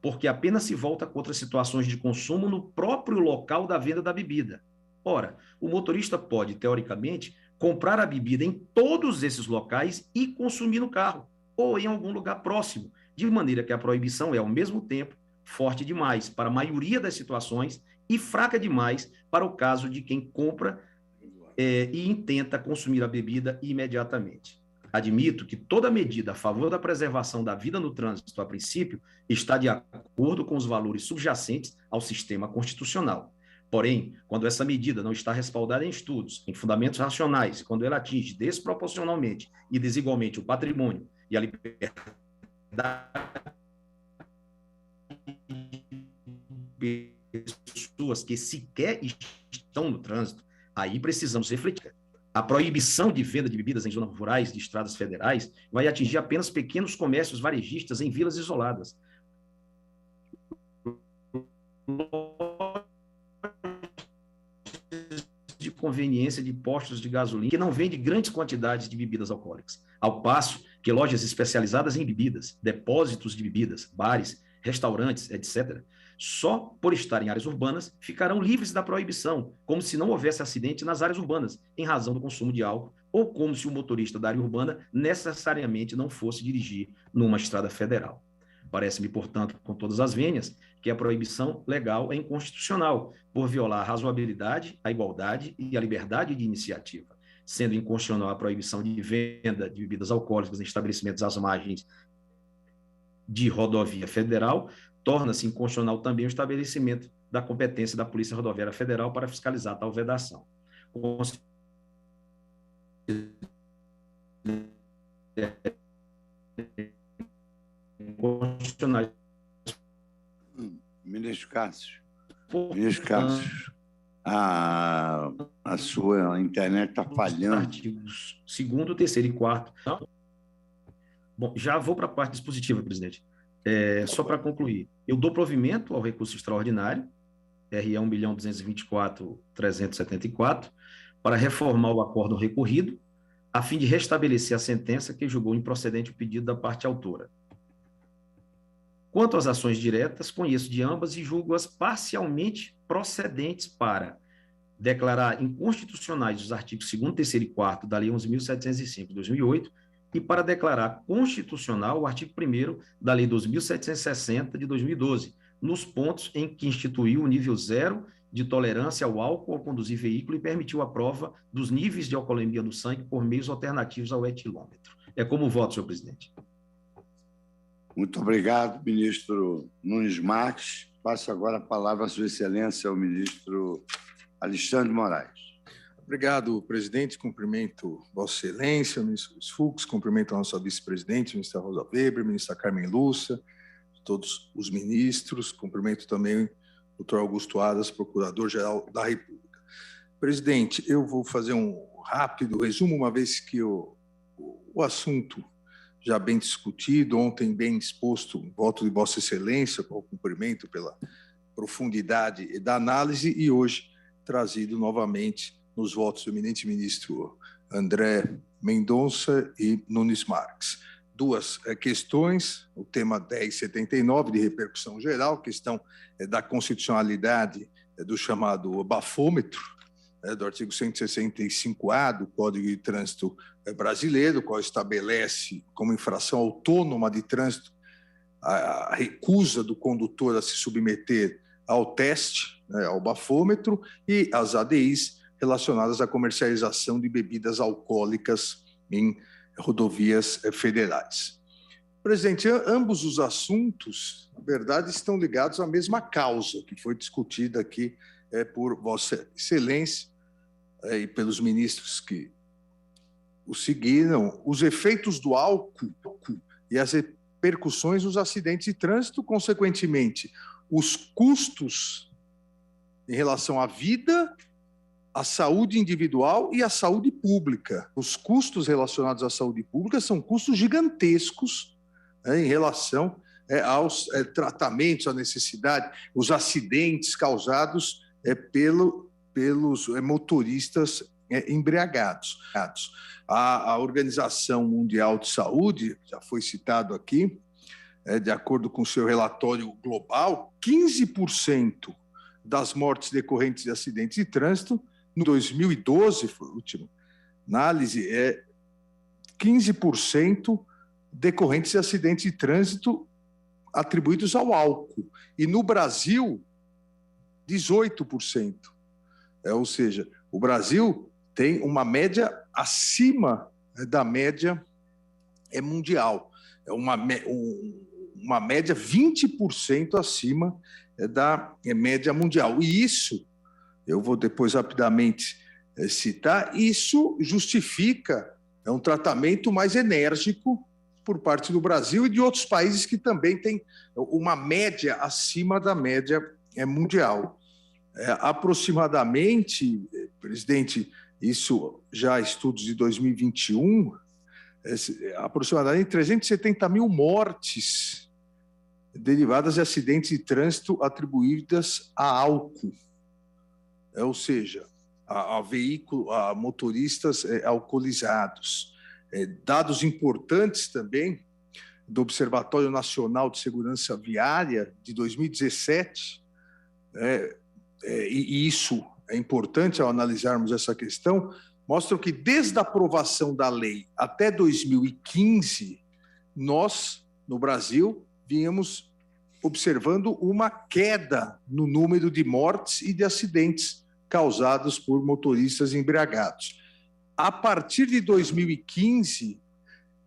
porque apenas se volta contra situações de consumo no próprio local da venda da bebida. Ora, o motorista pode, teoricamente, comprar a bebida em todos esses locais e consumir no carro, ou em algum lugar próximo, de maneira que a proibição é, ao mesmo tempo, forte demais para a maioria das situações e fraca demais para o caso de quem compra e intenta consumir a bebida imediatamente. Admito que toda medida a favor da preservação da vida no trânsito, a princípio, está de acordo com os valores subjacentes ao sistema constitucional. Porém, quando essa medida não está respaldada em estudos, em fundamentos racionais, quando ela atinge desproporcionalmente e desigualmente o patrimônio e a liberdade de pessoas que sequer estão no trânsito, aí precisamos refletir. A proibição de venda de bebidas em zonas rurais de estradas federais vai atingir apenas pequenos comércios varejistas em vilas isoladas. De conveniência de postos de gasolina que não vende grandes quantidades de bebidas alcoólicas, ao passo que lojas especializadas em bebidas, depósitos de bebidas, bares, restaurantes, etc., só por estar em áreas urbanas ficarão livres da proibição, como se não houvesse acidente nas áreas urbanas, em razão do consumo de álcool, ou como se o motorista da área urbana necessariamente não fosse dirigir numa estrada federal. Parece-me, portanto, com todas as vênias, que a proibição legal é inconstitucional, por violar a razoabilidade, a igualdade e a liberdade de iniciativa, sendo inconstitucional a proibição de venda de bebidas alcoólicas em estabelecimentos às margens de rodovia federal, torna-se inconstitucional também o estabelecimento da competência da Polícia Rodoviária Federal para fiscalizar tal vedação. Constitucionais. Ministro Cássio, a sua internet está falhando. Artigos 2º, 3º e 4º. Bom, já vou para a parte dispositiva, presidente. Só para concluir, eu dou provimento ao recurso extraordinário, RE 1.224.374, para reformar o acórdão recorrido, a fim de restabelecer a sentença que julgou improcedente o pedido da parte autora. Quanto às ações diretas, conheço de ambas e julgo-as parcialmente procedentes para declarar inconstitucionais os artigos 2º, 3º e 4º da Lei 11.705 de 2008 e para declarar constitucional o artigo 1º da Lei 12.760 de 2012, nos pontos em que instituiu o nível 0 de tolerância ao álcool ao conduzir veículo e permitiu a prova dos níveis de alcoolemia no sangue por meios alternativos ao etilômetro. É como voto, senhor presidente. Muito obrigado, ministro Nunes Marques. Passo agora a palavra à sua excelência, ao ministro Alexandre Moraes. Obrigado, presidente. Cumprimento Vossa Excelência, o ministro Luiz Fux, cumprimento a nossa vice-presidente, a ministra Rosa Weber, a ministra Carmen Lúcia, todos os ministros, cumprimento também o doutor Augusto Aras, procurador-geral da República. Presidente, eu vou fazer um rápido resumo, uma vez que o assunto já bem discutido, ontem bem exposto, voto de Vossa Excelência, com o cumprimento pela profundidade da análise, e hoje trazido novamente nos votos do eminente ministro André Mendonça e Nunes Marques. Duas questões, o tema 1079, de repercussão geral, questão da constitucionalidade do chamado bafômetro, do artigo 165-A do Código de Trânsito brasileiro, qual estabelece como infração autônoma de trânsito a recusa do condutor a se submeter ao teste, ao bafômetro, e as ADIs relacionadas à comercialização de bebidas alcoólicas em rodovias federais. Presidente, ambos os assuntos, na verdade, estão ligados à mesma causa que foi discutida aqui por Vossa Excelência e pelos ministros que o seguiram, os efeitos do álcool e as repercussões dos acidentes de trânsito, consequentemente, os custos em relação à vida, à saúde individual e à saúde pública. Os custos relacionados à saúde pública são custos gigantescos em relação aos tratamentos, à necessidade, os acidentes causados pelos motoristas embriagados. A Organização Mundial de Saúde, já foi citado aqui, de acordo com o seu relatório global, 15% das mortes decorrentes de acidentes de trânsito, no 2012, foi a última análise, 15% decorrentes de acidentes de trânsito atribuídos ao álcool. E no Brasil, 18%. Ou seja, o Brasil tem uma média acima da média mundial. É uma média 20% acima da média mundial. E isso, eu vou depois rapidamente citar, isso justifica um tratamento mais enérgico por parte do Brasil e de outros países que também têm uma média acima da média mundial. Aproximadamente, presidente, isso já estudos de 2021, aproximadamente 370 mil mortes derivadas de acidentes de trânsito atribuídas a álcool, ou seja, a motoristas alcoolizados. Dados importantes também do Observatório Nacional de Segurança Viária de 2017, e isso é importante ao analisarmos essa questão, mostram que desde a aprovação da lei até 2015, nós, no Brasil, vínhamos observando uma queda no número de mortes e de acidentes causados por motoristas embriagados. A partir de 2015,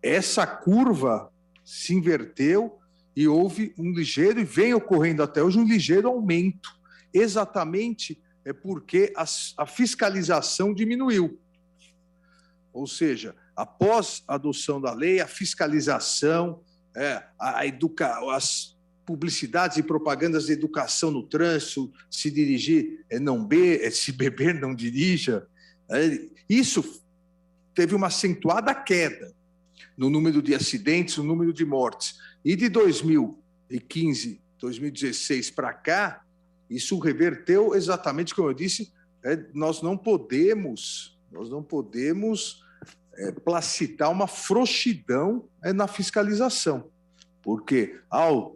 essa curva se inverteu e houve um ligeiro, e vem ocorrendo até hoje, um ligeiro aumento, exatamente porque a fiscalização diminuiu. Ou seja, após a adoção da lei, a fiscalização, as publicidades e propagandas de educação no trânsito, se dirigir se beber não dirija, isso teve uma acentuada queda no número de acidentes, no número de mortes. E de 2015, 2016 para cá, isso reverteu exatamente como eu disse, nós não podemos placitar uma frouxidão na fiscalização, porque ao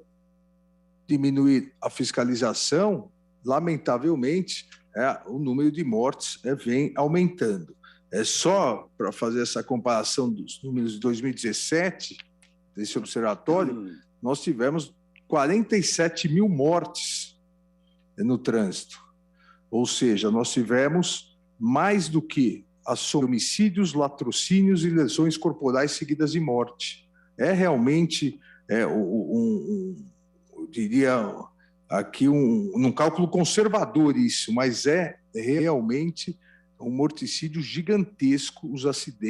diminuir a fiscalização, lamentavelmente, o número de mortes vem aumentando. Só para fazer essa comparação dos números de 2017, desse observatório, nós tivemos 47 mil mortes no trânsito. Ou seja, nós tivemos mais do que homicídios, latrocínios e lesões corporais seguidas de morte. É realmente, eu diria aqui, num cálculo conservador isso, mas é realmente um morticídio gigantesco,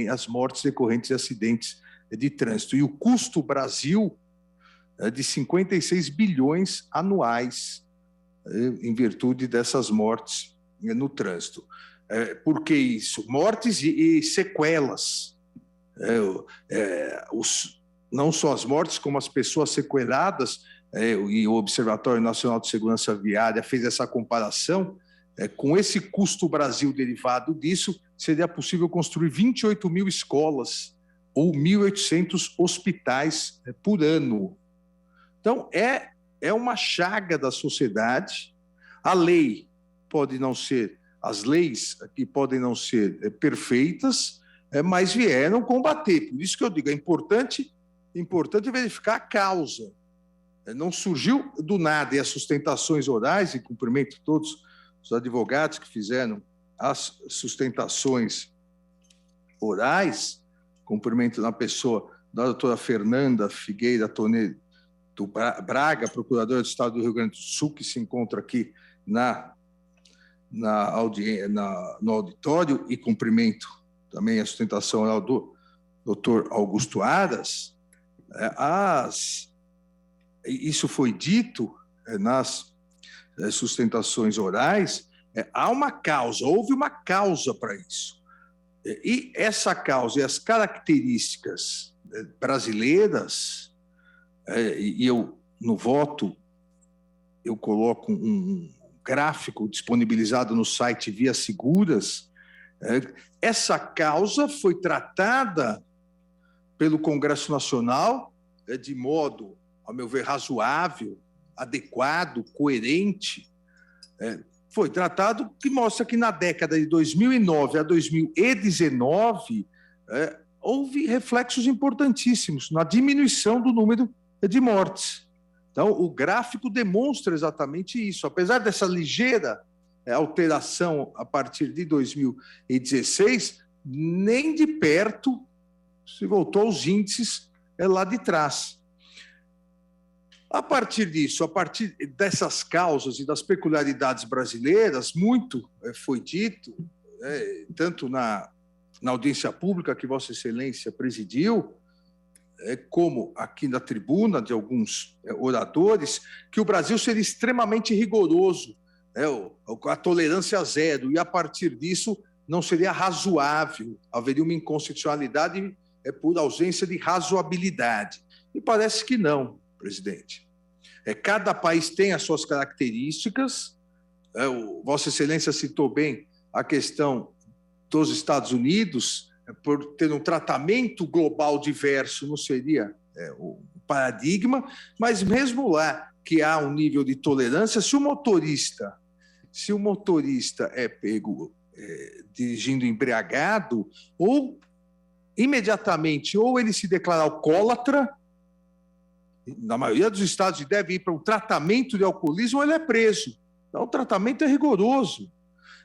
as mortes decorrentes de acidentes de trânsito. E o custo Brasil é de 56 bilhões anuais em virtude dessas mortes no trânsito. Por que isso? Mortes e sequelas. Não só as mortes, como as pessoas sequeladas, e o Observatório Nacional de Segurança Viária fez essa comparação. Com esse custo Brasil derivado disso, seria possível construir 28 mil escolas ou 1.800 hospitais por ano. Então, é uma chaga da sociedade. A lei pode não ser, as leis aqui podem não ser perfeitas, mas vieram combater. Por isso que eu digo, é importante verificar a causa. Não surgiu do nada, e as sustentações orais, e cumprimento todos os advogados que fizeram as sustentações orais, cumprimento na pessoa da doutora Fernanda Figueira Tonedo Braga, procuradora do Estado do Rio Grande do Sul, que se encontra aqui no auditório, e cumprimento também a sustentação oral do doutor Augusto Aras. Isso foi dito nas sustentações orais, há uma causa, houve uma causa para isso. E essa causa e as características brasileiras, e eu, no voto, eu coloco um gráfico disponibilizado no site Vias Seguras. Essa causa foi tratada pelo Congresso Nacional de modo, ao meu ver, razoável, adequado, coerente. Foi tratado, que mostra que na década de 2009 a 2019 houve reflexos importantíssimos na diminuição do número de mortes. Então, o gráfico demonstra exatamente isso. Apesar dessa ligeira alteração a partir de 2016, nem de perto se voltou aos índices lá de trás. A partir disso, a partir dessas causas e das peculiaridades brasileiras, muito foi dito, tanto na audiência pública que Vossa Excelência presidiu, como aqui na tribuna de alguns oradores, que o Brasil seria extremamente rigoroso, a tolerância zero, e a partir disso não seria razoável, haveria uma inconstitucionalidade por ausência de razoabilidade. E parece que não, presidente. Cada país tem as suas características. Vossa Excelência citou bem a questão dos Estados Unidos, por ter um tratamento global diverso, não seria o paradigma, mas mesmo lá que há um nível de tolerância, se o motorista é pego dirigindo embriagado, ou imediatamente, ou ele se declara alcoólatra, na maioria dos estados deve ir para um tratamento de alcoolismo, ou ele é preso. Então, o tratamento é rigoroso.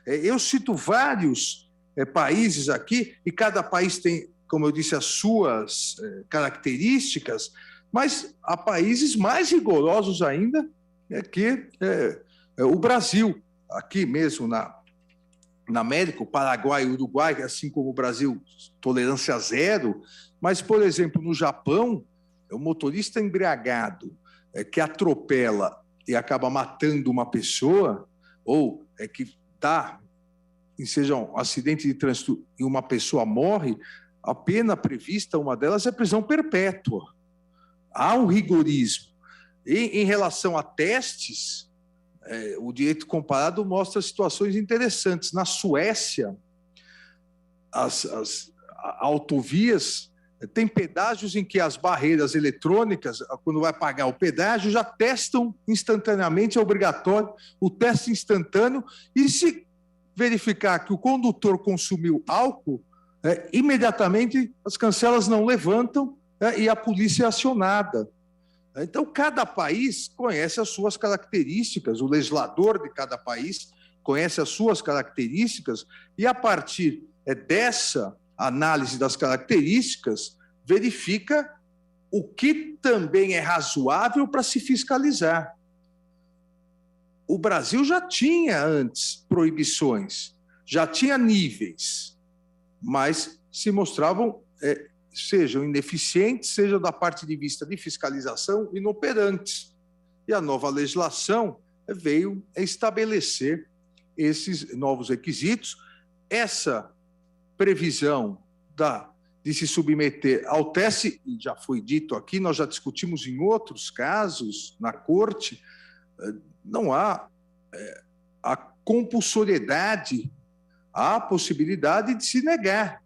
Eu cito vários países aqui, e cada país tem, como eu disse, as suas características, mas há países mais rigorosos ainda que o Brasil. Aqui mesmo na América, o Paraguai e o Uruguai, assim como o Brasil, tolerância zero, mas, por exemplo, no Japão, o motorista embriagado que atropela e acaba matando uma pessoa, ou que seja um acidente de trânsito e uma pessoa morre, a pena prevista, uma delas, é prisão perpétua. Há um rigorismo. E, em relação a testes, o direito comparado mostra situações interessantes. Na Suécia, autovias, tem pedágios em que as barreiras eletrônicas, quando vai pagar o pedágio, já testam instantaneamente, é obrigatório o teste instantâneo, e se verificar que o condutor consumiu álcool, imediatamente as cancelas não levantam, e a polícia é acionada. Então, cada país conhece as suas características, o legislador de cada país conhece as suas características, e a partir dessa análise das características, verifica o que também é razoável para se fiscalizar. O Brasil já tinha antes proibições, já tinha níveis, mas se mostravam, sejam ineficientes, seja da parte de vista de fiscalização, inoperantes. E a nova legislação veio estabelecer esses novos requisitos. Essa previsão de se submeter ao teste, e já foi dito aqui, nós já discutimos em outros casos na Corte, não há a compulsoriedade, há a possibilidade de se negar.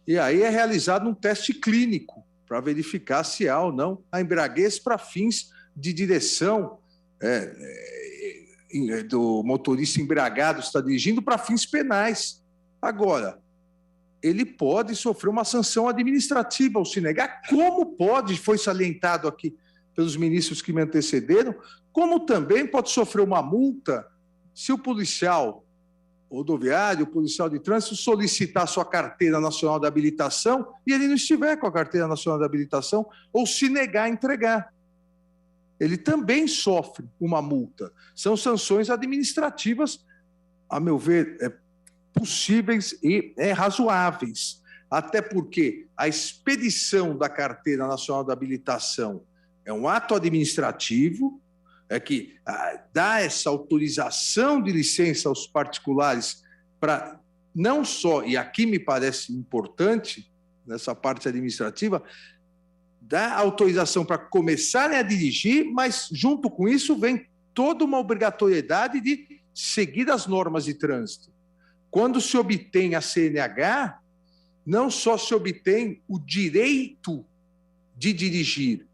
E aí é realizado um teste clínico para verificar se há ou não a embriaguez para fins de direção do motorista embriagado está dirigindo para fins penais. Agora, ele pode sofrer uma sanção administrativa ao se negar, como pode, foi salientado aqui pelos ministros que me antecederam, como também pode sofrer uma multa se o policial rodoviário, o policial de trânsito solicitar sua carteira nacional de habilitação e ele não estiver com a carteira nacional de habilitação ou se negar a entregar. Ele também sofre uma multa. São sanções administrativas, a meu ver, possíveis e razoáveis, até porque a expedição da carteira nacional de habilitação é um ato administrativo, que dá essa autorização de licença aos particulares para não só, e aqui me parece importante, nessa parte administrativa, dá autorização para começarem a dirigir, mas junto com isso vem toda uma obrigatoriedade de seguir as normas de trânsito. Quando se obtém a CNH, não só se obtém o direito de dirigir,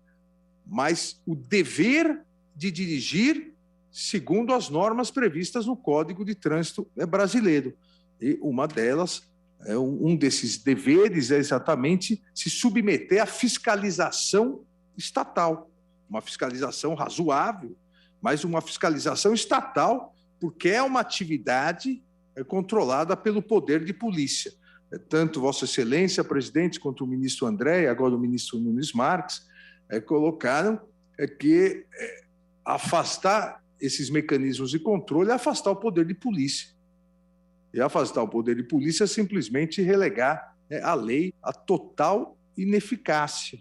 mas o dever de dirigir segundo as normas previstas no Código de Trânsito brasileiro. E uma delas, um desses deveres é exatamente se submeter à fiscalização estatal. Uma fiscalização razoável, mas uma fiscalização estatal, porque é uma atividade controlada pelo poder de polícia. Tanto Vossa Excelência, presidente, quanto o ministro André, e agora o ministro Nunes Marques, colocaram que afastar esses mecanismos de controle é afastar o poder de polícia. E afastar o poder de polícia é simplesmente relegar a lei à total ineficácia,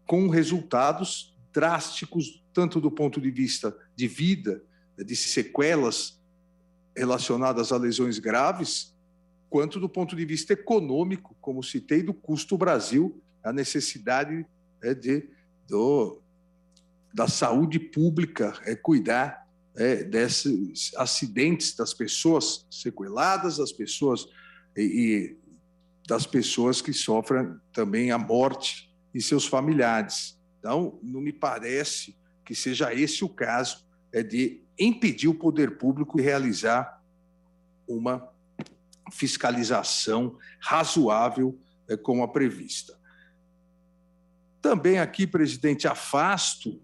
com resultados drásticos, tanto do ponto de vista de vida, de sequelas relacionadas a lesões graves, quanto do ponto de vista econômico, como citei, do custo Brasil, a necessidade da saúde pública, cuidar desses acidentes, das pessoas sequeladas, das pessoas e das pessoas que sofrem também a morte e seus familiares. Então, não me parece que seja esse o caso de impedir o poder público de realizar uma fiscalização razoável como a prevista. Também aqui, presidente, afasto,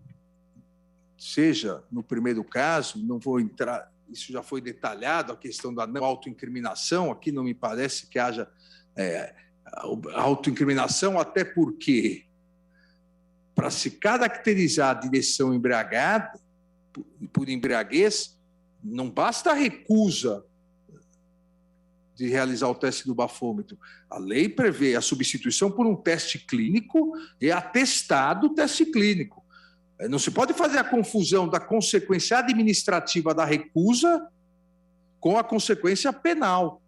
seja no primeiro caso, não vou entrar, isso já foi detalhado, a questão da não autoincriminação, aqui não me parece que haja autoincriminação, até porque, para se caracterizar a direção embriagada, por embriaguez, não basta a recusa de realizar o teste do bafômetro. A lei prevê a substituição por um teste clínico e atestado teste clínico. Não se pode fazer a confusão da consequência administrativa da recusa com a consequência penal.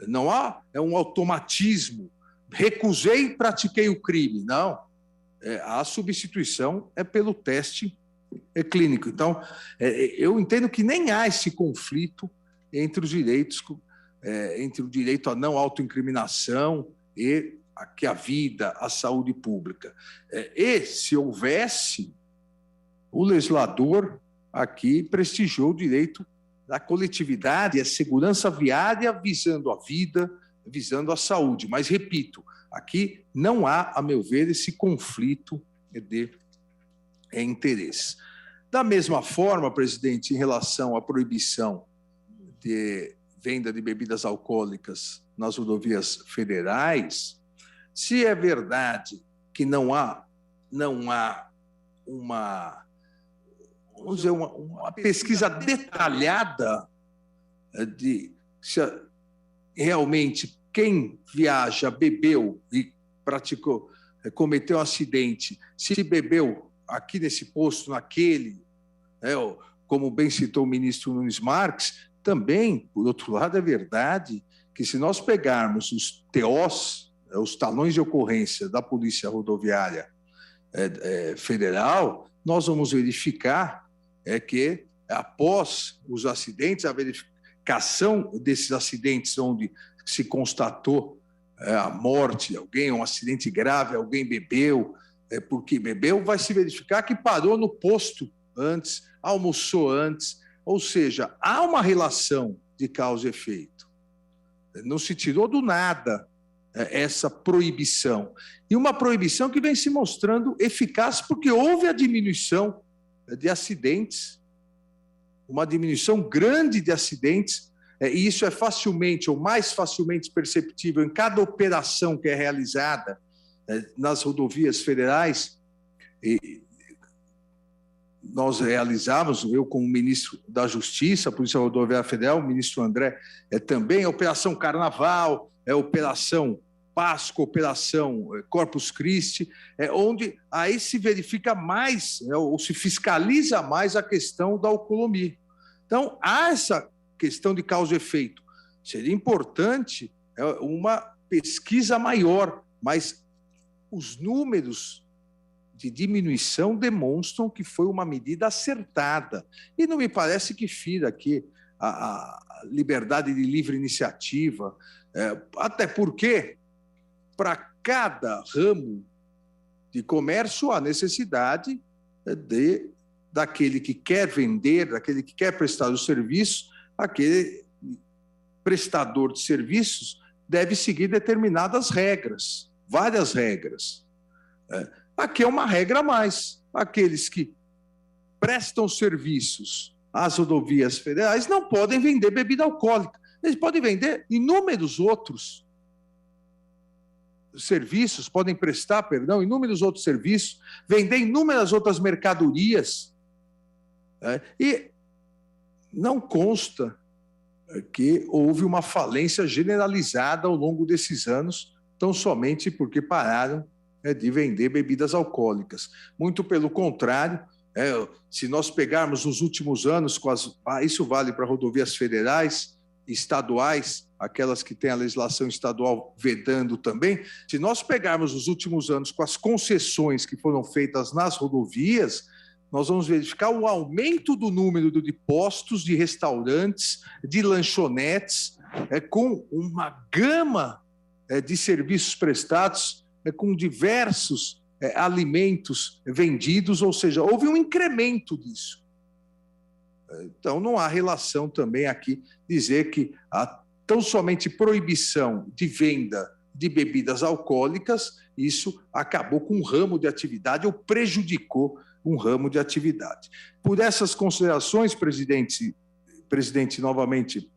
Não há um automatismo. Recusei e pratiquei o crime. Não. A substituição é pelo teste clínico. Então, eu entendo que nem há esse conflito entre os direitos entre o direito à não autoincriminação e aqui a vida, a saúde pública. E, se houvesse, o legislador aqui prestigiou o direito da coletividade, a segurança viária, visando a vida, visando a saúde. Mas, repito, aqui não há, a meu ver, esse conflito de interesse. Da mesma forma, presidente, em relação à proibição de venda de bebidas alcoólicas nas rodovias federais, se é verdade que não há uma, vamos dizer, uma pesquisa detalhada de se realmente quem viaja bebeu e cometeu um acidente, se bebeu aqui nesse posto, naquele, como bem citou o ministro Nunes Marques, também, por outro lado, é verdade que se nós pegarmos os TOs, os talões de ocorrência da Polícia Rodoviária Federal, nós vamos verificar que, após os acidentes, a verificação desses acidentes onde se constatou a morte de alguém, um acidente grave, alguém bebeu, porque bebeu, vai se verificar que parou no posto antes, almoçou antes, ou seja, há uma relação de causa e efeito. Não se tirou do nada essa proibição. E uma proibição que vem se mostrando eficaz porque houve a diminuição de acidentes, uma diminuição grande de acidentes, e isso é facilmente ou mais facilmente perceptível em cada operação que é realizada nas rodovias federais. E nós realizamos, eu como ministro da Justiça, a Polícia Rodoviária Federal, o ministro André também, a Operação Carnaval, a Operação Páscoa, Operação Corpus Christi, onde aí se verifica mais, ou se fiscaliza mais a questão da alcoolemia. Então, há essa questão de causa e efeito. Seria importante uma pesquisa maior, mas os números de diminuição demonstram que foi uma medida acertada. E não me parece que fira aqui a liberdade de livre iniciativa, até porque, para cada ramo de comércio, há necessidade daquele que quer vender, daquele que quer prestar o serviço, aquele prestador de serviços deve seguir determinadas regras, várias regras. Aqui é uma regra a mais. Aqueles que prestam serviços às rodovias federais não podem vender bebida alcoólica. Eles podem vender inúmeros outros serviços, podem prestar, inúmeros outros serviços, vender inúmeras outras mercadorias. E não consta que houve uma falência generalizada ao longo desses anos, tão somente porque pararam de vender bebidas alcoólicas. Muito pelo contrário, se nós pegarmos os últimos anos, isso vale para rodovias federais, estaduais, aquelas que têm a legislação estadual vedando também, se nós pegarmos os últimos anos com as concessões que foram feitas nas rodovias, nós vamos verificar o aumento do número de postos, de restaurantes, de lanchonetes, com uma gama de serviços prestados, com diversos alimentos vendidos, ou seja, houve um incremento disso. Então, não há relação também aqui dizer que a tão somente proibição de venda de bebidas alcoólicas, isso acabou com um ramo de atividade ou prejudicou um ramo de atividade. Por essas considerações, presidente, novamente,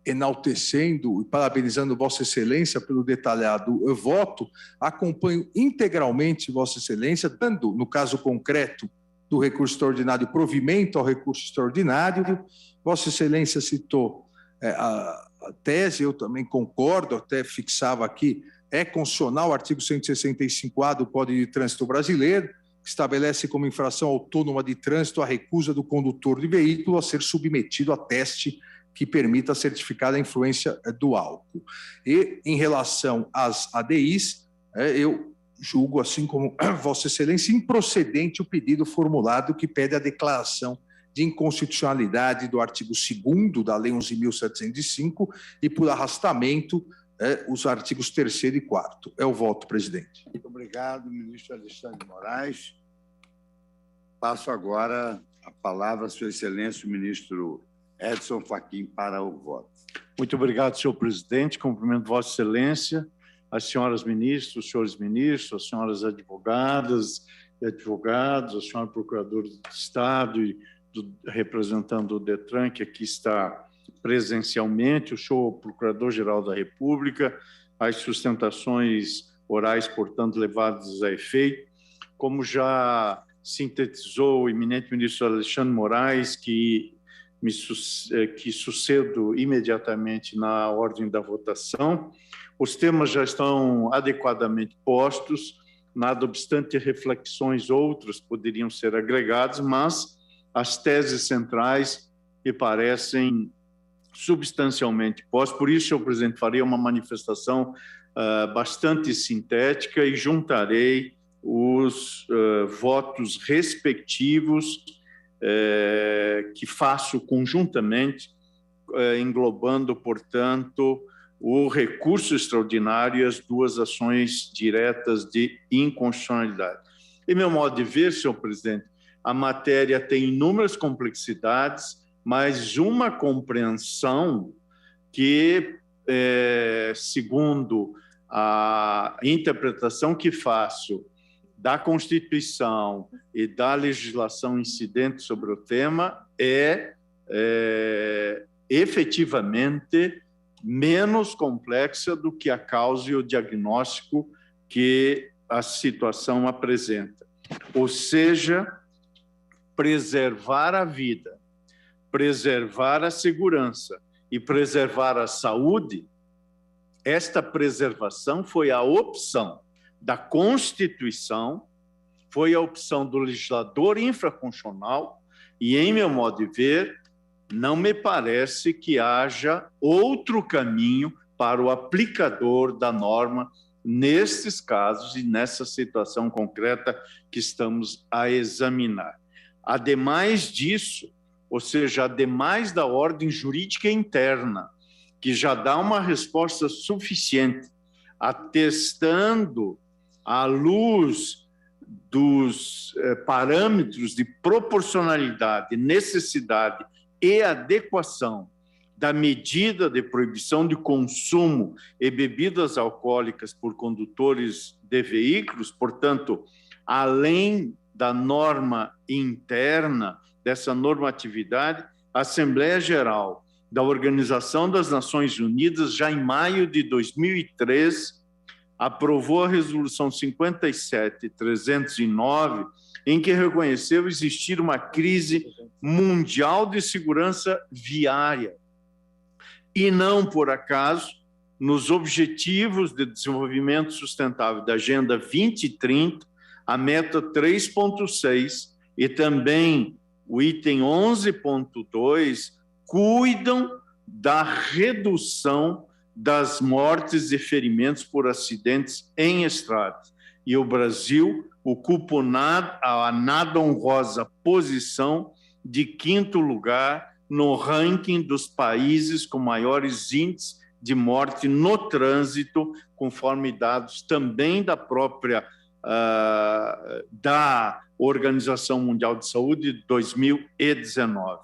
enaltecendo e parabenizando Vossa Excelência pelo detalhado voto, acompanho integralmente Vossa Excelência, dando, no caso concreto do recurso extraordinário, provimento ao recurso extraordinário. Vossa Excelência citou a tese, eu também concordo, até fixava aqui, é constitucional o artigo 165-A do Código de Trânsito Brasileiro, que estabelece como infração autônoma de trânsito a recusa do condutor de veículo a ser submetido a teste que permita certificar a influência do álcool. E, em relação às ADIs, eu julgo, assim como Vossa Excelência, improcedente o pedido formulado que pede a declaração de inconstitucionalidade do artigo 2º da Lei 11.705 e, por arrastamento, os artigos 3º e 4º. É o voto, presidente. Muito obrigado, ministro Alexandre Moraes. Passo agora a palavra à sua excelência, o ministro Edson Fachin, para o voto. Muito obrigado, senhor presidente. Cumprimento Vossa Excelência, as senhoras ministras, os senhores ministros, as senhoras advogadas e advogados, a senhora procuradora do Estado e representando o DETRAN, que aqui está presencialmente, o senhor procurador-geral da República, as sustentações orais, portanto, levadas a efeito. Como já sintetizou o eminente ministro Alexandre Moraes, que sucedo imediatamente na ordem da votação. Os temas já estão adequadamente postos, nada obstante reflexões outras poderiam ser agregadas, mas as teses centrais me parecem substancialmente postas. Por isso, senhor presidente, farei uma manifestação bastante sintética e juntarei os votos respectivos que faço conjuntamente, englobando, portanto, o recurso extraordinário e as duas ações diretas de inconstitucionalidade. Em meu modo de ver, senhor presidente, a matéria tem inúmeras complexidades, mas uma compreensão que, segundo a interpretação que faço da Constituição e da legislação incidente sobre o tema, efetivamente menos complexa do que a causa e o diagnóstico que a situação apresenta. Ou seja, preservar a vida, preservar a segurança e preservar a saúde, esta preservação foi a opção da Constituição, foi a opção do legislador infraconstitucional e, em meu modo de ver, não me parece que haja outro caminho para o aplicador da norma nestes casos e nessa situação concreta que estamos a examinar. Ademais disso, ou seja, ademais da ordem jurídica interna, que já dá uma resposta suficiente, atestando à luz dos parâmetros de proporcionalidade, necessidade e adequação da medida de proibição de consumo e bebidas alcoólicas por condutores de veículos, portanto, além da norma interna, dessa normatividade, a Assembleia Geral da Organização das Nações Unidas, já em maio de 2003, aprovou a Resolução 57.309, em que reconheceu existir uma crise mundial de segurança viária. E não por acaso, nos Objetivos de Desenvolvimento Sustentável da Agenda 2030, a meta 3.6 e também o item 11.2 cuidam da redução das mortes e ferimentos por acidentes em estradas. E o Brasil ocupa a nada honrosa posição de 5º lugar no ranking dos países com maiores índices de morte no trânsito, conforme dados também da própria da Organização Mundial de Saúde de 2019.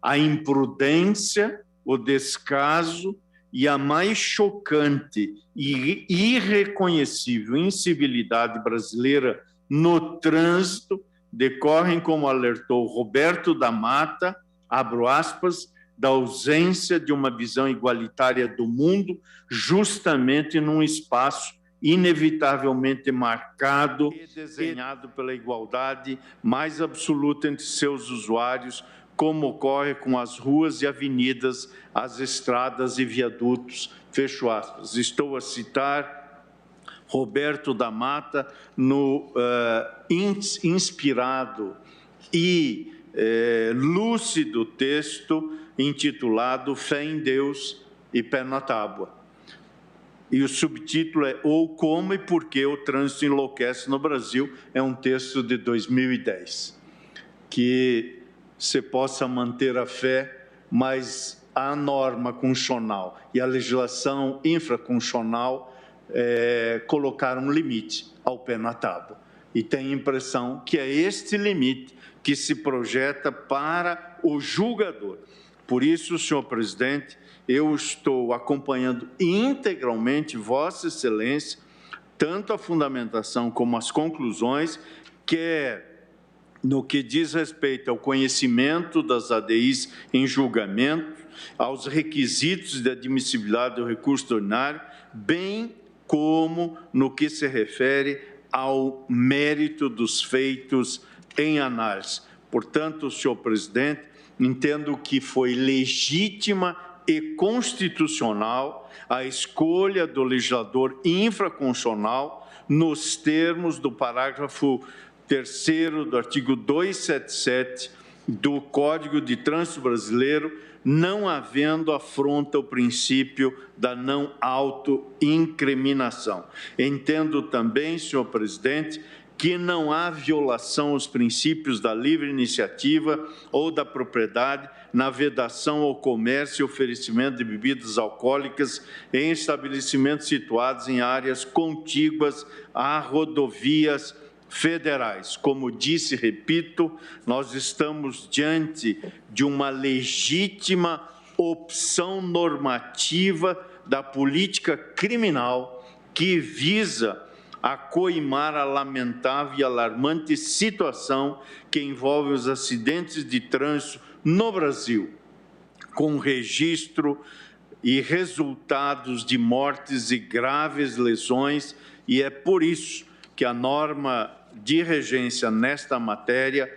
A imprudência, o descaso e a mais chocante e irreconhecível incivilidade brasileira no trânsito decorrem, como alertou Roberto da Mata, abro aspas, da ausência de uma visão igualitária do mundo, justamente num espaço inevitavelmente marcado e desenhado pela igualdade mais absoluta entre seus usuários, como ocorre com as ruas e avenidas, as estradas e viadutos, fecho aspas. Estou a citar Roberto da Mata no inspirado e lúcido texto intitulado Fé em Deus e Pé na Tábua. E o subtítulo é Ou Como e Por que o Trânsito Enlouquece no Brasil, é um texto de 2010, que se possa manter a fé, mas a norma constitucional e a legislação infraconstitucional colocaram um limite ao pé na tábua. E tenho a impressão que é este limite que se projeta para o julgador. Por isso, senhor presidente, eu estou acompanhando integralmente Vossa Excelência, tanto a fundamentação como as conclusões, quer no que diz respeito ao conhecimento das ADIs em julgamento, aos requisitos de admissibilidade do recurso ordinário, bem como no que se refere ao mérito dos feitos em análise. Portanto, senhor presidente, entendo que foi legítima e constitucional a escolha do legislador infraconstitucional nos termos do parágrafo 3º do artigo 277 do Código de Trânsito Brasileiro, não havendo afronta ao princípio da não autoincriminação. Entendo também, senhor presidente, que não há violação aos princípios da livre iniciativa ou da propriedade na vedação ao comércio e oferecimento de bebidas alcoólicas em estabelecimentos situados em áreas contíguas a rodovias federais. Como disse e repito, nós estamos diante de uma legítima opção normativa da política criminal que visa a coimar a lamentável e alarmante situação que envolve os acidentes de trânsito no Brasil, com registro e resultados de mortes e graves lesões, e é por isso que a norma de regência nesta matéria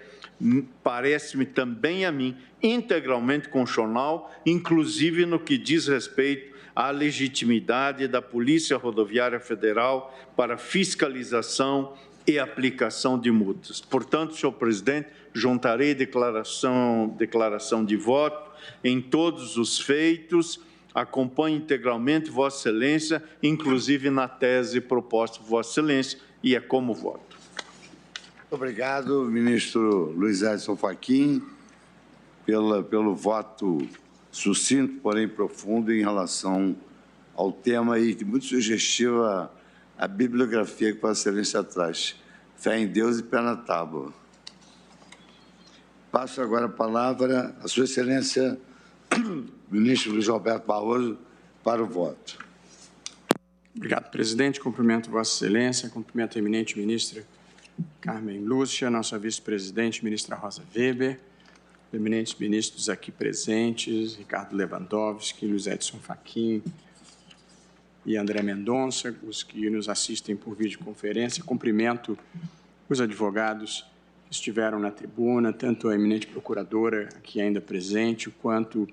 parece-me também a mim integralmente constitucional, inclusive no que diz respeito à legitimidade da Polícia Rodoviária Federal para fiscalização e aplicação de multas. Portanto, senhor presidente, juntarei declaração de voto em todos os feitos, acompanho integralmente Vossa Excelência, inclusive na tese proposta por Vossa Excelência, e é como voto. Obrigado, ministro Luiz Edson Fachin, pelo voto sucinto, porém profundo, em relação ao tema e muito sugestiva a bibliografia que Vossa Excelência traz. Fé em Deus e pé na tábua. Passo agora a palavra à Sua Excelência, ministro Luiz Roberto Barroso, para o voto. Obrigado, presidente. Cumprimento Vossa Excelência, cumprimento a eminente ministra Carmen Lúcia, nossa vice-presidente, ministra Rosa Weber, eminentes ministros aqui presentes, Ricardo Lewandowski, Luiz Edson Fachin e André Mendonça, os que nos assistem por videoconferência. Cumprimento os advogados que estiveram na tribuna, tanto a eminente procuradora aqui ainda presente, quanto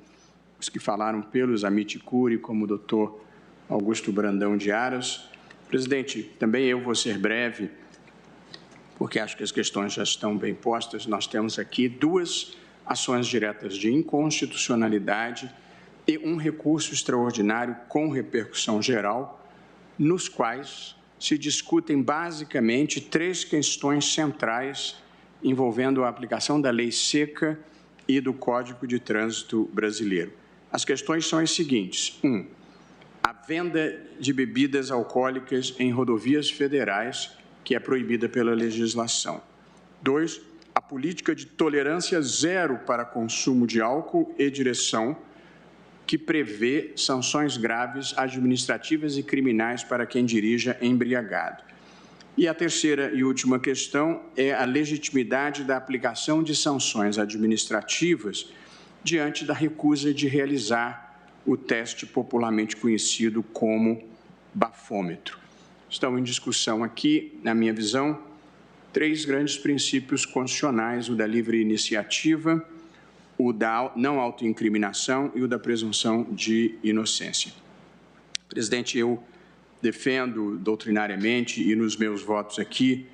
os que falaram pelos Amit Curi, como o doutor Augusto Brandão de Aras. Presidente, também eu vou ser breve, porque acho que as questões já estão bem postas. Nós temos aqui duas ações diretas de inconstitucionalidade e um recurso extraordinário com repercussão geral, nos quais se discutem basicamente três questões centrais envolvendo a aplicação da lei seca e do Código de Trânsito Brasileiro. As questões são as seguintes: 1. A venda de bebidas alcoólicas em rodovias federais, que é proibida pela legislação. 2. A política de tolerância zero para consumo de álcool e direção, que prevê sanções graves administrativas e criminais para quem dirija embriagado. E a terceira e última questão é a legitimidade da aplicação de sanções administrativas diante da recusa de realizar o teste popularmente conhecido como bafômetro. Estão em discussão aqui, na minha visão, três grandes princípios constitucionais: o da livre iniciativa, o da não autoincriminação e o da presunção de inocência. Presidente, eu defendo doutrinariamente e nos meus votos aqui,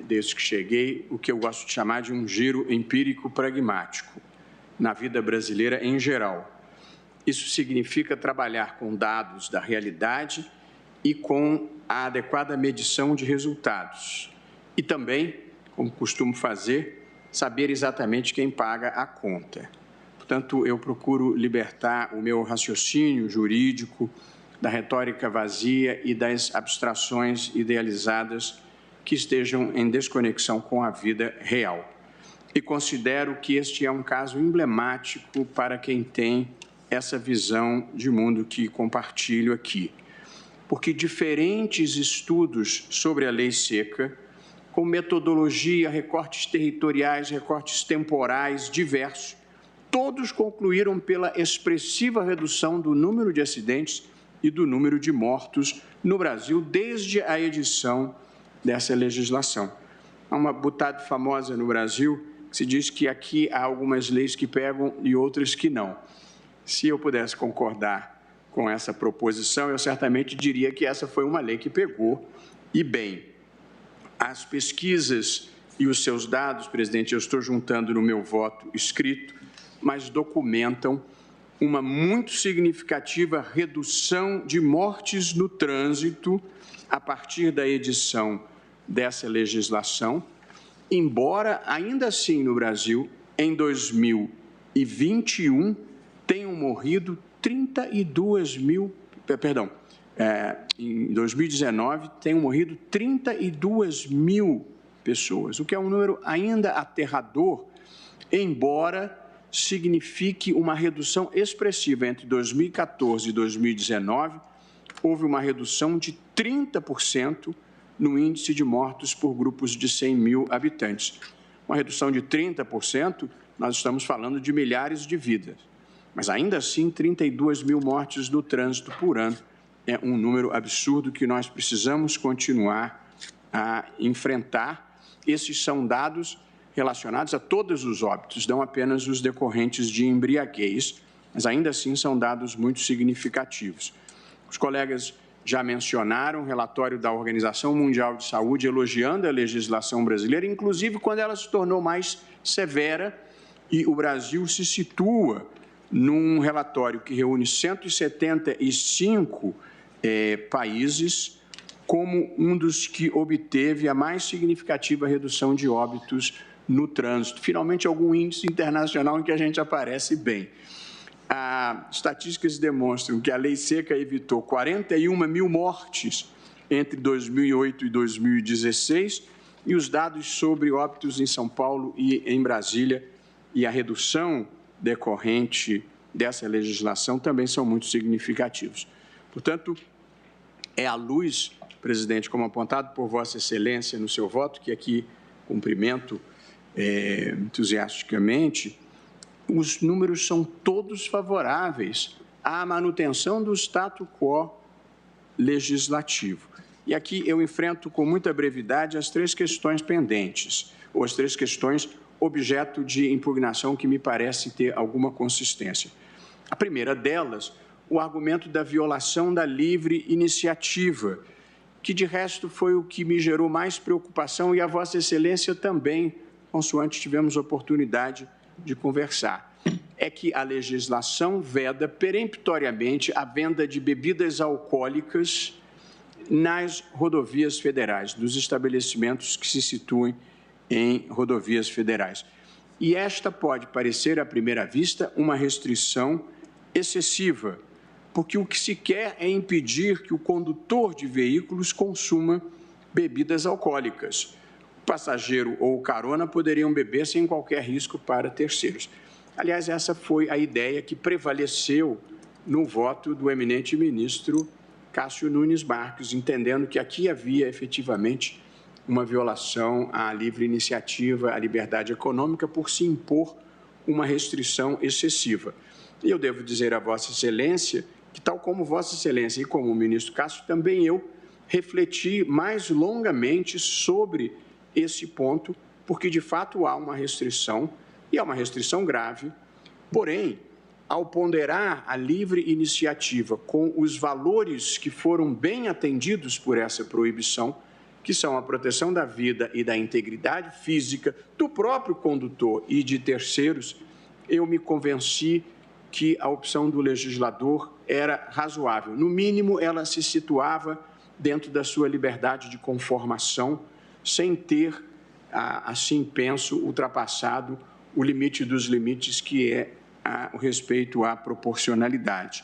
desde que cheguei, o que eu gosto de chamar de um giro empírico pragmático na vida brasileira em geral. Isso significa trabalhar com dados da realidade e com a adequada medição de resultados. E também, como costumo fazer, saber exatamente quem paga a conta. Portanto, eu procuro libertar o meu raciocínio jurídico da retórica vazia e das abstrações idealizadas que estejam em desconexão com a vida real. E considero que este é um caso emblemático para quem tem essa visão de mundo que compartilho aqui. Porque diferentes estudos sobre a lei seca, com metodologia, recortes territoriais, recortes temporais diversos, todos concluíram pela expressiva redução do número de acidentes e do número de mortos no Brasil desde a edição dessa legislação. Há uma butada famosa no Brasil que se diz que aqui há algumas leis que pegam e outras que não. Se eu pudesse concordar com essa proposição, eu certamente diria que essa foi uma lei que pegou, e bem. As pesquisas e os seus dados, presidente, eu estou juntando no meu voto escrito, mas documentam uma muito significativa redução de mortes no trânsito a partir da edição dessa legislação, embora, ainda assim, no Brasil, em 2021, tenham morrido 32 mil, em 2019, tenham morrido 32 mil pessoas, o que é um número ainda aterrador, embora signifique uma redução expressiva. Entre 2014 e 2019, houve uma redução de 30% no índice de mortos por grupos de 100 mil habitantes. Uma redução de 30%, nós estamos falando de milhares de vidas. Mas, ainda assim, 32 mil mortes no trânsito por ano é um número absurdo que nós precisamos continuar a enfrentar. Esses são dados relacionados a todos os óbitos, não apenas os decorrentes de embriaguez, mas ainda assim são dados muito significativos. Os colegas já mencionaram o relatório da Organização Mundial de Saúde elogiando a legislação brasileira, inclusive quando ela se tornou mais severa, e o Brasil se situa num relatório que reúne 175 países como um dos que obteve a mais significativa redução de óbitos no trânsito. Finalmente, algum índice internacional em que a gente aparece bem. As estatísticas demonstram que a lei seca evitou 41 mil mortes entre 2008 e 2016, e os dados sobre óbitos em São Paulo e em Brasília e a redução decorrente dessa legislação também são muito significativos. Portanto, é à luz, presidente, como apontado por Vossa Excelência no seu voto, que aqui cumprimento entusiasticamente, os números são todos favoráveis à manutenção do status quo legislativo. E aqui eu enfrento com muita brevidade as três questões pendentes, ou as três questões objeto de impugnação que me parece ter alguma consistência. A primeira delas, o argumento da violação da livre iniciativa, que de resto foi o que me gerou mais preocupação, e a Vossa Excelência também, consoante tivemos oportunidade de conversar. É que a legislação veda peremptoriamente a venda de bebidas alcoólicas nas rodovias federais, dos estabelecimentos que se situem em rodovias federais. E esta pode parecer, à primeira vista, uma restrição excessiva, porque o que se quer é impedir que o condutor de veículos consuma bebidas alcoólicas. O passageiro ou o carona poderiam beber sem qualquer risco para terceiros. Aliás, essa foi a ideia que prevaleceu no voto do eminente ministro Cássio Nunes Marques, entendendo que aqui havia efetivamente uma violação à livre iniciativa, à liberdade econômica, por se impor uma restrição excessiva. E eu devo dizer a Vossa Excelência que, tal como Vossa Excelência e como o ministro Cássio, também eu refleti mais longamente sobre esse ponto, porque, de fato, há uma restrição, e é uma restrição grave. Porém, ao ponderar a livre iniciativa com os valores que foram bem atendidos por essa proibição, que são a proteção da vida e da integridade física do próprio condutor e de terceiros, eu me convenci que a opção do legislador era razoável. No mínimo, ela se situava dentro da sua liberdade de conformação, sem ter assim penso, ultrapassado o limite dos limites, que é o respeito à proporcionalidade.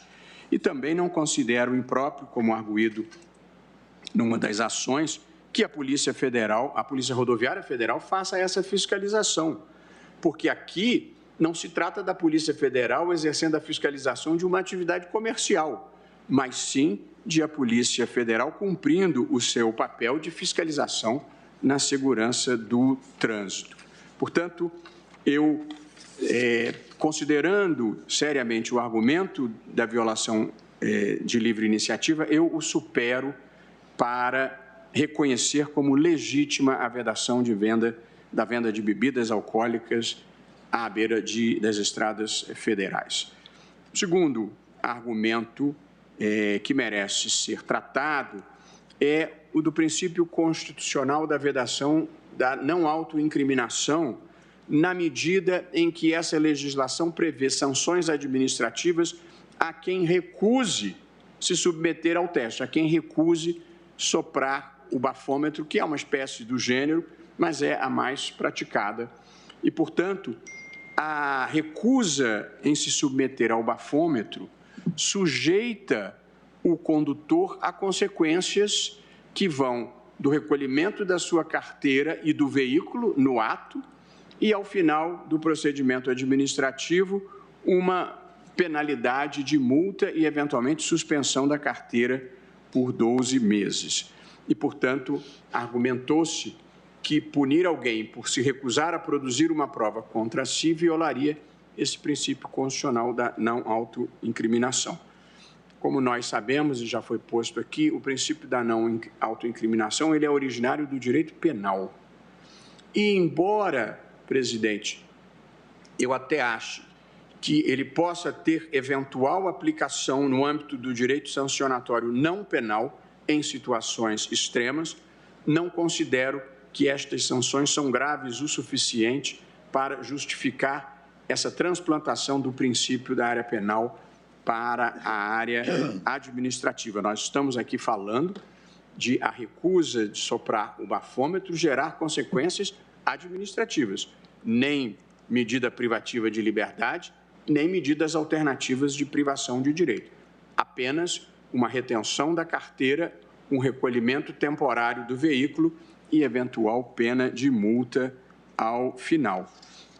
E também não considero impróprio, como arguído numa das ações, que a Polícia Federal, a Polícia Rodoviária Federal, faça essa fiscalização, porque aqui não se trata da Polícia Federal exercendo a fiscalização de uma atividade comercial, mas sim de a Polícia Federal cumprindo o seu papel de fiscalização na segurança do trânsito. Portanto, eu, considerando seriamente o argumento da violação de livre iniciativa, eu o supero para reconhecer como legítima a vedação da venda de bebidas alcoólicas à beira das estradas federais. O segundo argumento que merece ser tratado é o do princípio constitucional da vedação da não autoincriminação, na medida em que essa legislação prevê sanções administrativas a quem recuse se submeter ao teste, a quem recuse soprar o bafômetro, que é uma espécie do gênero, mas é a mais praticada. E, portanto, a recusa em se submeter ao bafômetro sujeita o condutor a consequências que vão do recolhimento da sua carteira e do veículo no ato e, ao final do procedimento administrativo, uma penalidade de multa e, eventualmente, suspensão da carteira por 12 meses. E, portanto, argumentou-se que punir alguém por se recusar a produzir uma prova contra si violaria esse princípio constitucional da não autoincriminação. Como nós sabemos, e já foi posto aqui, o princípio da não autoincriminação ele é originário do direito penal. E, embora, presidente, eu até ache que ele possa ter eventual aplicação no âmbito do direito sancionatório não penal em situações extremas, não considero que estas sanções são graves o suficiente para justificar essa transplantação do princípio da área penal para a área administrativa. Nós estamos aqui falando de a recusa de soprar o bafômetro gerar consequências administrativas, nem medida privativa de liberdade, nem medidas alternativas de privação de direito. Apenas uma retenção da carteira, um recolhimento temporário do veículo e eventual pena de multa ao final.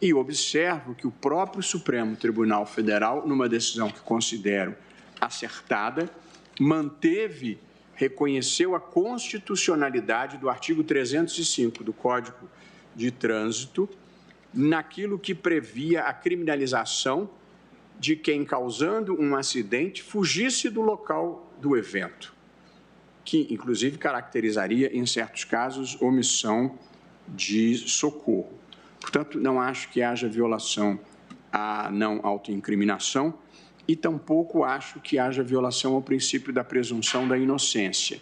E observo que o próprio Supremo Tribunal Federal, numa decisão que considero acertada, reconheceu a constitucionalidade do artigo 305 do Código de Trânsito, naquilo que previa a criminalização de quem, causando um acidente, fugisse do local do evento, que, inclusive, caracterizaria, em certos casos, omissão de socorro. Portanto, não acho que haja violação à não autoincriminação e tampouco acho que haja violação ao princípio da presunção da inocência,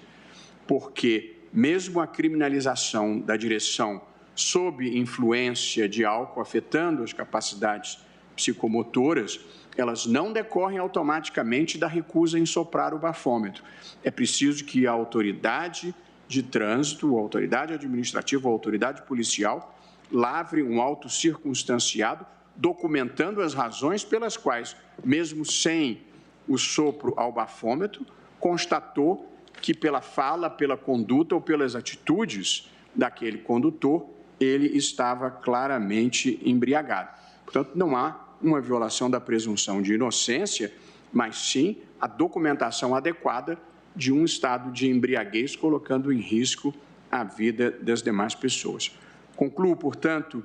porque mesmo a criminalização da direção sob influência de álcool, afetando as capacidades psicomotoras, elas não decorrem automaticamente da recusa em soprar o bafômetro. É preciso que a autoridade de trânsito, a autoridade administrativa, a autoridade policial, lavre um auto circunstanciado, documentando as razões pelas quais, mesmo sem o sopro ao bafômetro, constatou que pela fala, pela conduta ou pelas atitudes daquele condutor, ele estava claramente embriagado. Portanto, não há uma violação da presunção de inocência, mas sim a documentação adequada de um estado de embriaguez, colocando em risco a vida das demais pessoas. Concluo, portanto,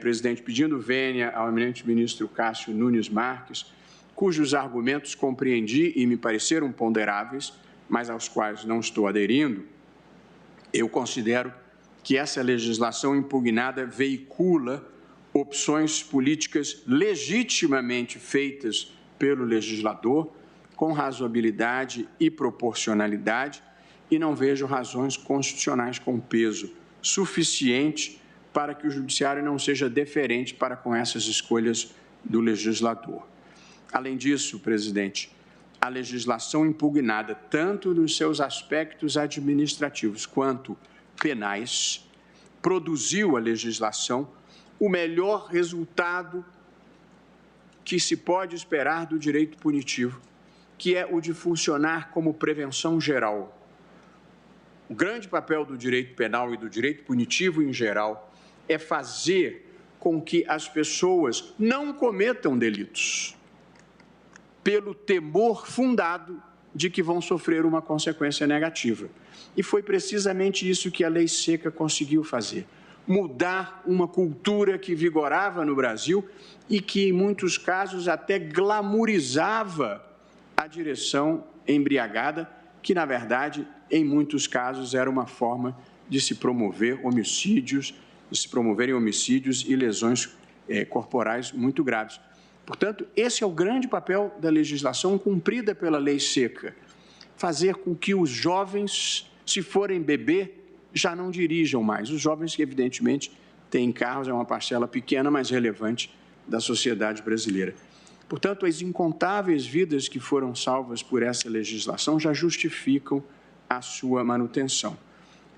presidente, pedindo vênia ao eminente ministro Cássio Nunes Marques, cujos argumentos compreendi e me pareceram ponderáveis, mas aos quais não estou aderindo. Eu considero que essa legislação impugnada veicula opções políticas legitimamente feitas pelo legislador, com razoabilidade e proporcionalidade, e não vejo razões constitucionais com peso suficiente para que o judiciário não seja deferente para com essas escolhas do legislador. Além disso, presidente, a legislação impugnada, tanto nos seus aspectos administrativos quanto penais, produziu a legislação, o melhor resultado que se pode esperar do direito punitivo, que é o de funcionar como prevenção geral. O grande papel do direito penal e do direito punitivo em geral é fazer com que as pessoas não cometam delitos, pelo temor fundado de que vão sofrer uma consequência negativa. E foi precisamente isso que a Lei Seca conseguiu fazer. Mudar uma cultura que vigorava no Brasil e que, em muitos casos, até glamourizava a direção embriagada, que, na verdade, em muitos casos, era uma forma de se promover homicídios, e lesões corporais muito graves. Portanto, esse é o grande papel da legislação cumprida pela Lei Seca, fazer com que os jovens, se forem beber, já não dirijam mais. Os jovens que, evidentemente, têm carros, é uma parcela pequena, mas relevante da sociedade brasileira. Portanto, as incontáveis vidas que foram salvas por essa legislação já justificam a sua manutenção.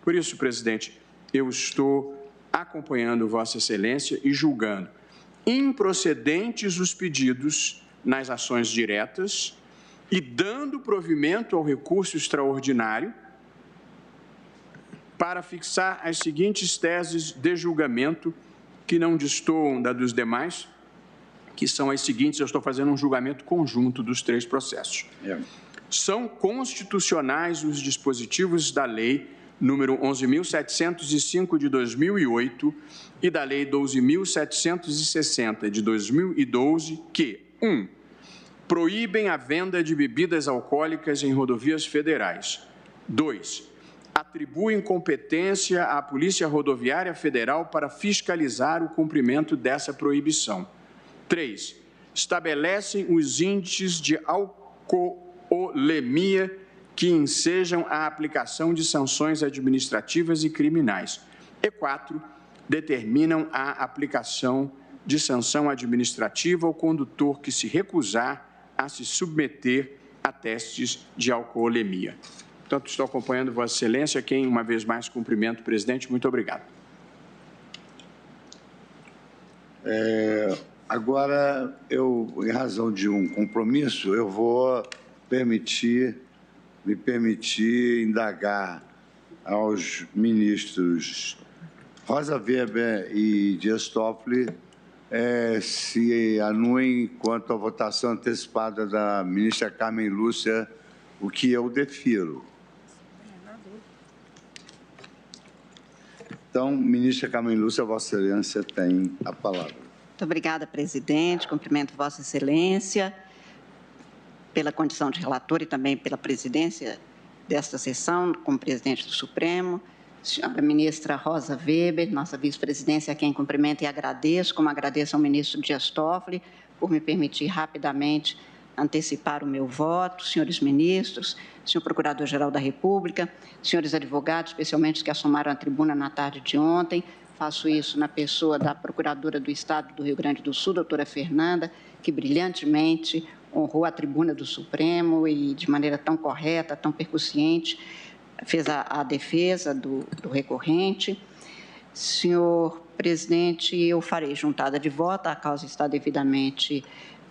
Por isso, presidente, eu estou acompanhando Vossa Excelência e julgando improcedentes os pedidos nas ações diretas e dando provimento ao recurso extraordinário para fixar as seguintes teses de julgamento que não destoam da dos demais, que são as seguintes. Eu estou fazendo um julgamento conjunto dos três processos. São constitucionais os dispositivos da Lei número 11.705 de 2008 e da Lei 12.760 de 2012 que 1. Proíbem a venda de bebidas alcoólicas em rodovias federais. 2. Atribuem competência à Polícia Rodoviária Federal para fiscalizar o cumprimento dessa proibição. 3. Estabelecem os índices de alcoolemia que ensejam a aplicação de sanções administrativas e criminais. E 4. Determinam a aplicação de sanção administrativa ao condutor que se recusar a se submeter a testes de alcoolemia. Portanto, estou acompanhando Vossa Excelência, quem, uma vez mais, cumprimento o presidente. Muito obrigado. Agora, em razão de um compromisso, eu vou me permitir indagar aos ministros Rosa Weber e Dias Toffoli se anuem quanto à votação antecipada da ministra Carmen Lúcia, o que eu defiro. Então, ministra Carmen Lúcia, Vossa Excelência tem a palavra. Muito obrigada, presidente. Cumprimento Vossa Excelência pela condição de relator e também pela presidência desta sessão, como presidente do Supremo. Senhora ministra Rosa Weber, nossa vice-presidência, a quem cumprimento e agradeço, como agradeço ao ministro Dias Toffoli, por me permitir rapidamente antecipar o meu voto, senhores ministros, senhor Procurador-Geral da República, senhores advogados, especialmente os que assomaram a tribuna na tarde de ontem. Faço isso na pessoa da Procuradora do Estado do Rio Grande do Sul, doutora Fernanda, que brilhantemente honrou a tribuna do Supremo e, de maneira tão correta, tão percussiente, fez a defesa do recorrente. Senhor presidente, eu farei juntada de voto, a causa está devidamente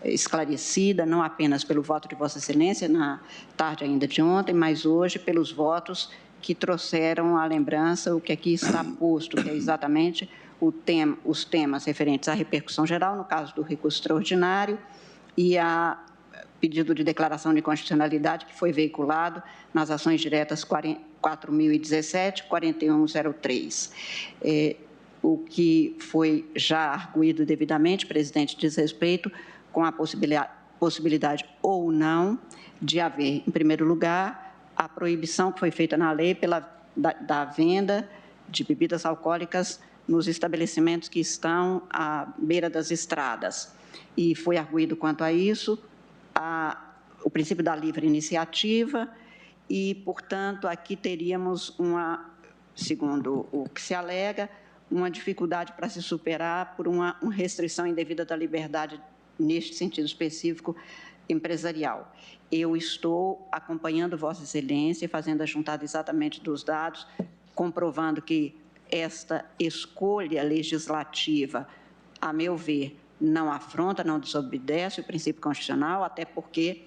esclarecida, não apenas pelo voto de Vossa Excelência na tarde ainda de ontem, mas hoje pelos votos que trouxeram à lembrança o que aqui está posto, que é exatamente os temas referentes à repercussão geral, no caso do recurso extraordinário, e a pedido de declaração de constitucionalidade que foi veiculado nas ações diretas 4.017 e 4103. O que foi já arguído devidamente, presidente, diz respeito com a possibilidade ou não de haver, em primeiro lugar, a proibição que foi feita na lei da venda de bebidas alcoólicas nos estabelecimentos que estão à beira das estradas. E foi arguído quanto a isso o princípio da livre iniciativa e, portanto, aqui teríamos segundo o que se alega, uma dificuldade para se superar por uma restrição indevida da liberdade neste sentido específico empresarial. Eu estou acompanhando Vossa Excelência, fazendo a juntada exatamente dos dados, comprovando que esta escolha legislativa, a meu ver, não afronta, não desobedece o princípio constitucional, até porque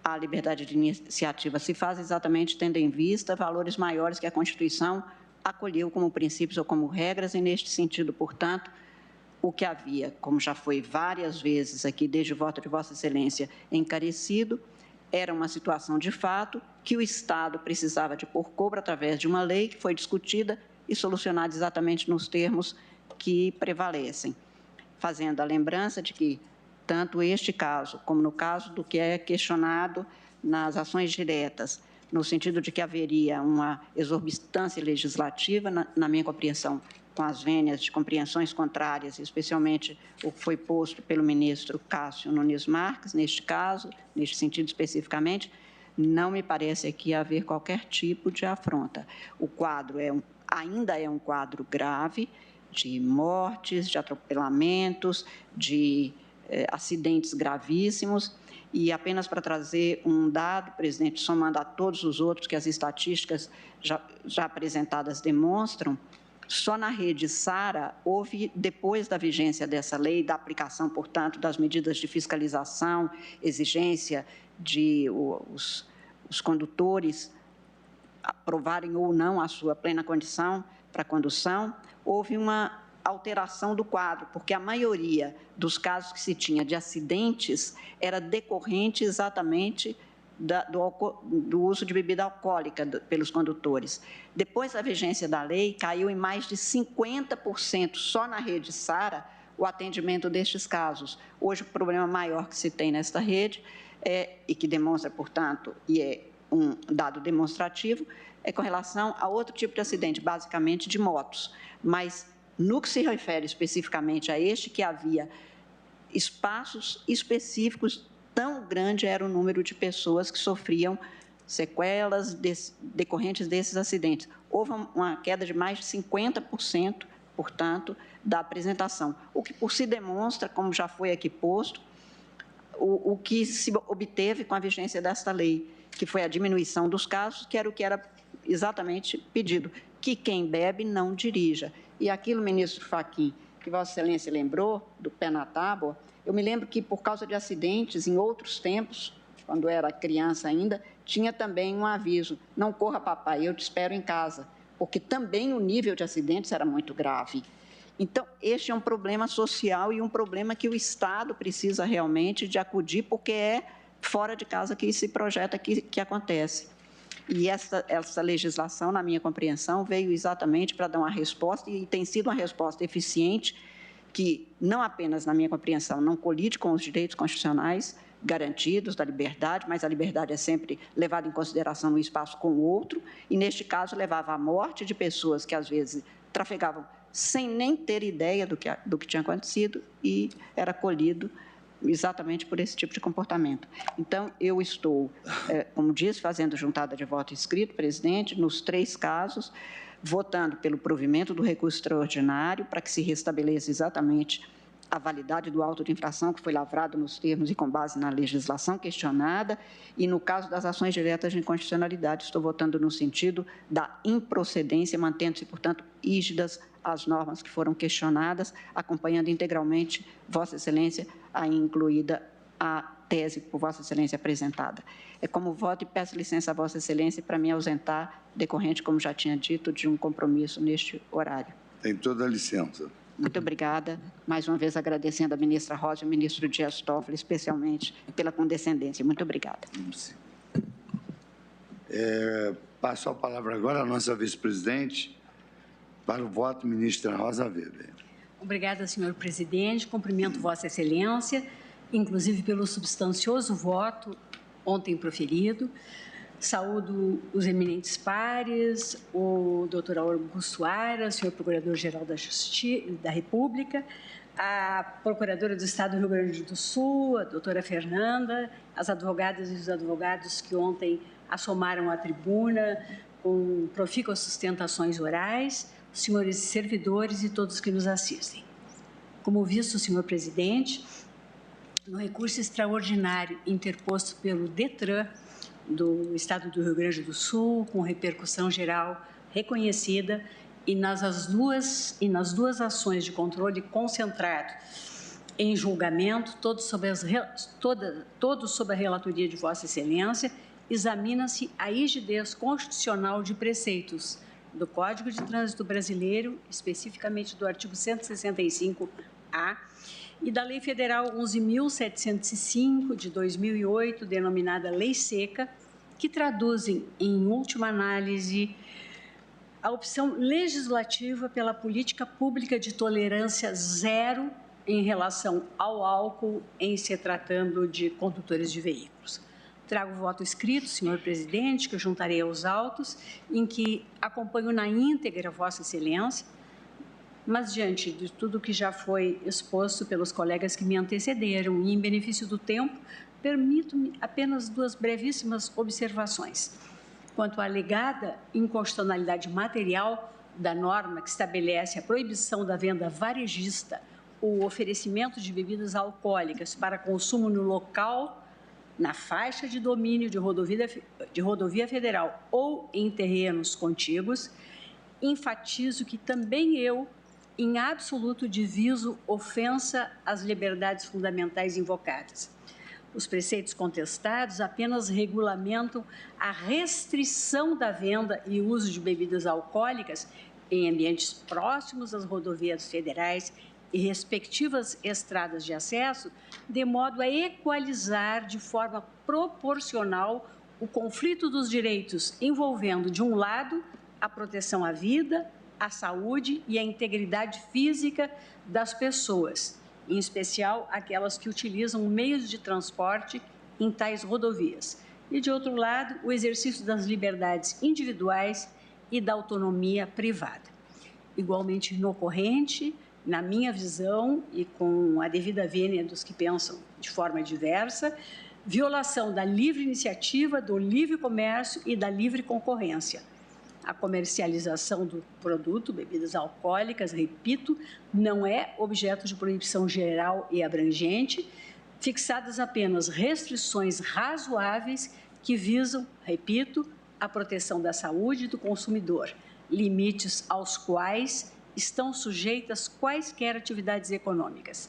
a liberdade de iniciativa se faz exatamente tendo em vista valores maiores que a Constituição acolheu como princípios ou como regras, e neste sentido, portanto, o que havia, como já foi várias vezes aqui desde o voto de Vossa Excelência encarecido, era uma situação de fato que o Estado precisava de pôr cobro através de uma lei que foi discutida e solucionada exatamente nos termos que prevalecem, fazendo a lembrança de que tanto este caso, como no caso do que é questionado nas ações diretas, no sentido de que haveria uma exorbitância legislativa, na minha compreensão, com as vênias de compreensões contrárias, especialmente o que foi posto pelo ministro Cássio Nunes Marques, neste caso, neste sentido especificamente, não me parece aqui haver qualquer tipo de afronta. O quadro ainda é um quadro grave, de mortes, de atropelamentos, de acidentes gravíssimos, e apenas para trazer um dado, presidente, somando a todos os outros que as estatísticas já apresentadas demonstram, só na rede SARA houve, depois da vigência dessa lei, da aplicação, portanto, das medidas de fiscalização, exigência de os condutores aprovarem ou não a sua plena condição para a condução, houve uma alteração do quadro, porque a maioria dos casos que se tinha de acidentes era decorrente exatamente do uso de bebida alcoólica pelos condutores. Depois da vigência da lei, caiu em mais de 50% só na rede SARA o atendimento destes casos. Hoje, o problema maior que se tem nesta rede, e que demonstra, portanto, e é um dado demonstrativo, é com relação a outro tipo de acidente, basicamente de motos. Mas, no que se refere especificamente a este, que havia espaços específicos, tão grande era o número de pessoas que sofriam sequelas decorrentes desses acidentes. Houve uma queda de mais de 50%, portanto, da apresentação, o que por si demonstra, como já foi aqui posto, o que se obteve com a vigência desta lei, que foi a diminuição dos casos, que era o que era exatamente pedido, que quem bebe não dirija. E aquilo, ministro Fachin, que Vossa Excelência lembrou, do pé na tábua, eu me lembro que, por causa de acidentes, em outros tempos, quando era criança ainda, tinha também um aviso: não corra, papai, eu te espero em casa, porque também o nível de acidentes era muito grave. Então, este é um problema social e um problema que o Estado precisa realmente de acudir, porque é fora de casa que se projeta que acontece. E essa legislação, na minha compreensão, veio exatamente para dar uma resposta, e tem sido uma resposta eficiente, que não apenas, na minha compreensão, não colide com os direitos constitucionais garantidos da liberdade, mas a liberdade é sempre levada em consideração no espaço com o outro, e, neste caso, levava à morte de pessoas que, às vezes, trafegavam sem nem ter ideia do que tinha acontecido, e era colhido exatamente por esse tipo de comportamento. Então, eu estou, como disse, fazendo juntada de voto escrito, presidente, nos 3 casos, votando pelo provimento do recurso extraordinário para que se restabeleça exatamente a validade do auto de infração que foi lavrado nos termos e com base na legislação questionada, e no caso das ações diretas de inconstitucionalidade, estou votando no sentido da improcedência, mantendo-se, portanto, rígidas as normas que foram questionadas, acompanhando integralmente Vossa Excelência, aí incluída a tese por Vossa Excelência apresentada. É como voto e peço licença a Vossa Excelência para me ausentar, decorrente, como já tinha dito, de um compromisso neste horário. Tem toda a licença. Muito obrigada. Mais uma vez agradecendo a ministra Rosa e o ministro Dias Toffoli, especialmente pela condescendência. Muito obrigada. Passo a palavra agora à nossa vice-presidente para o voto, ministra Rosa Weber. Obrigada, senhor presidente. Cumprimento Vossa Excelência, inclusive pelo substancioso voto ontem proferido. Saúdo os eminentes pares, o doutor Augusto Aras, senhor Procurador-Geral da República, a Procuradora do Estado do Rio Grande do Sul, a doutora Fernanda, as advogadas e os advogados que ontem assomaram à tribuna com profícuas sustentações orais, os senhores servidores e todos que nos assistem. Como visto, senhor presidente, no recurso extraordinário interposto pelo DETRAN, do Estado do Rio Grande do Sul, com repercussão geral reconhecida, e nas duas ações de controle concentrado em julgamento, todos sob a relatoria de Vossa Excelência, examina-se a rigidez constitucional de preceitos do Código de Trânsito Brasileiro, especificamente do artigo 165-A, e da Lei Federal 11.705, de 2008, denominada Lei Seca, que traduzem, em última análise, a opção legislativa pela política pública de tolerância zero em relação ao álcool, em se tratando de condutores de veículos. Trago o voto escrito, senhor presidente, que eu juntarei aos autos, em que acompanho na íntegra Vossa Excelência, mas diante de tudo que já foi exposto pelos colegas que me antecederam e em benefício do tempo, permito-me apenas duas brevíssimas observações. Quanto à alegada inconstitucionalidade material da norma que estabelece a proibição da venda varejista ou oferecimento de bebidas alcoólicas para consumo no local, na faixa de domínio de rodovia federal ou em terrenos contíguos, enfatizo que também eu, em absoluto, diviso ofensa às liberdades fundamentais invocadas. Os preceitos contestados apenas regulamentam a restrição da venda e uso de bebidas alcoólicas em ambientes próximos às rodovias federais e respectivas estradas de acesso, de modo a equalizar de forma proporcional o conflito dos direitos envolvendo, de um lado, a proteção à vida, à saúde e à integridade física das pessoas, em especial aquelas que utilizam meios de transporte em tais rodovias, e, de outro lado, o exercício das liberdades individuais e da autonomia privada. Igualmente inocorrente, na minha visão e com a devida vênia dos que pensam de forma diversa, violação da livre iniciativa, do livre comércio e da livre concorrência. A comercialização do produto, bebidas alcoólicas, repito, não é objeto de proibição geral e abrangente, fixadas apenas restrições razoáveis que visam, repito, a proteção da saúde do consumidor, limites aos quais estão sujeitas quaisquer atividades econômicas.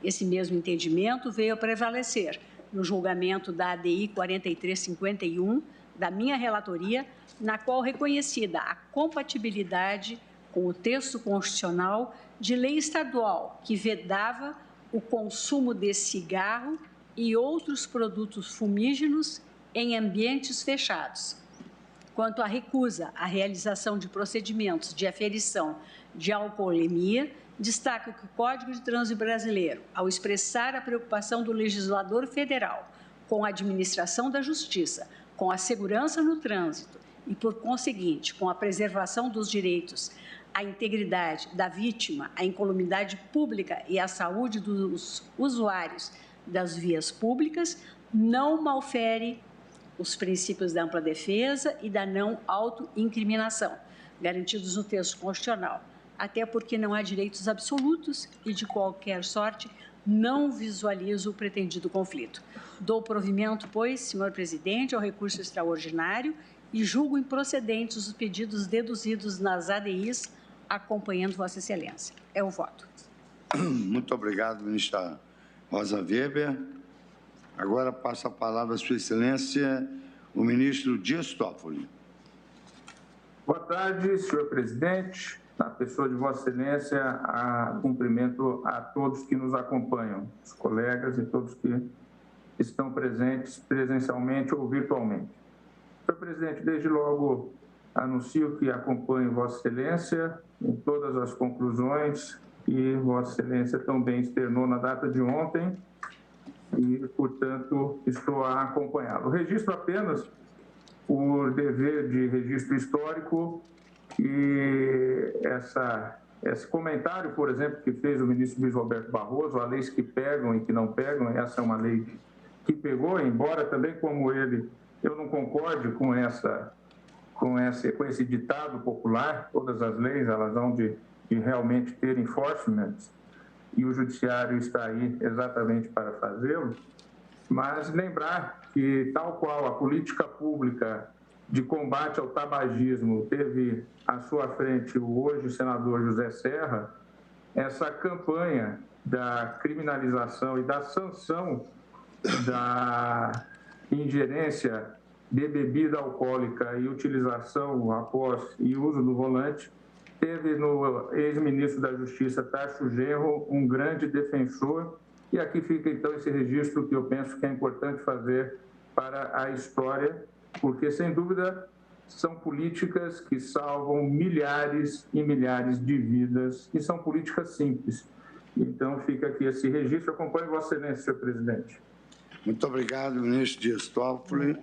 Esse mesmo entendimento veio a prevalecer no julgamento da ADI 4351, da minha relatoria, na qual reconhecida a compatibilidade com o texto constitucional de lei estadual que vedava o consumo de cigarro e outros produtos fumígenos em ambientes fechados. Quanto à recusa à realização de procedimentos de aferição de alcoolemia, destaco que o Código de Trânsito Brasileiro, ao expressar a preocupação do legislador federal com a administração da justiça, com a segurança no trânsito e, por conseguinte, com a preservação dos direitos à integridade da vítima, à incolumidade pública e à saúde dos usuários das vias públicas, não malfere os princípios da ampla defesa e da não autoincriminação, garantidos no texto constitucional, até porque não há direitos absolutos e, de qualquer sorte, não visualizo o pretendido conflito. Dou provimento, pois, senhor presidente, ao recurso extraordinário e julgo improcedentes os pedidos deduzidos nas ADIs, acompanhando Vossa Excelência. É o voto. Muito obrigado, ministra Rosa Weber. Agora passo a palavra à Sua Excelência, o ministro Dias Toffoli. Boa tarde, senhor presidente. Na pessoa de Vossa Excelência, cumprimento a todos que nos acompanham, os colegas e todos que estão presentes presencialmente ou virtualmente. Senhor presidente, desde logo anuncio que acompanho Vossa Excelência em todas as conclusões que Vossa Excelência também externou na data de ontem e, portanto, estou a acompanhá-lo. Registro apenas, por dever de registro histórico, e esse comentário, por exemplo, que fez o ministro Luiz Roberto Barroso, há leis que pegam e que não pegam, essa é uma lei que pegou, embora também, como ele, eu não concorde com esse ditado popular, todas as leis elas hão de realmente ter enforcement, e o judiciário está aí exatamente para fazê-lo, mas lembrar que, tal qual a política pública de combate ao tabagismo teve à sua frente o hoje senador José Serra, essa campanha da criminalização e da sanção da ingerência de bebida alcoólica e utilização após e uso do volante, teve no ex-ministro da Justiça, Tacho Genro, um grande defensor, e aqui fica então esse registro que eu penso que é importante fazer para a história, porque sem dúvida são políticas que salvam milhares e milhares de vidas, e são políticas simples. Então fica aqui esse registro. Acompanhe Vossa Excelência, senhor presidente. Muito obrigado, ministro Dias Toffoli.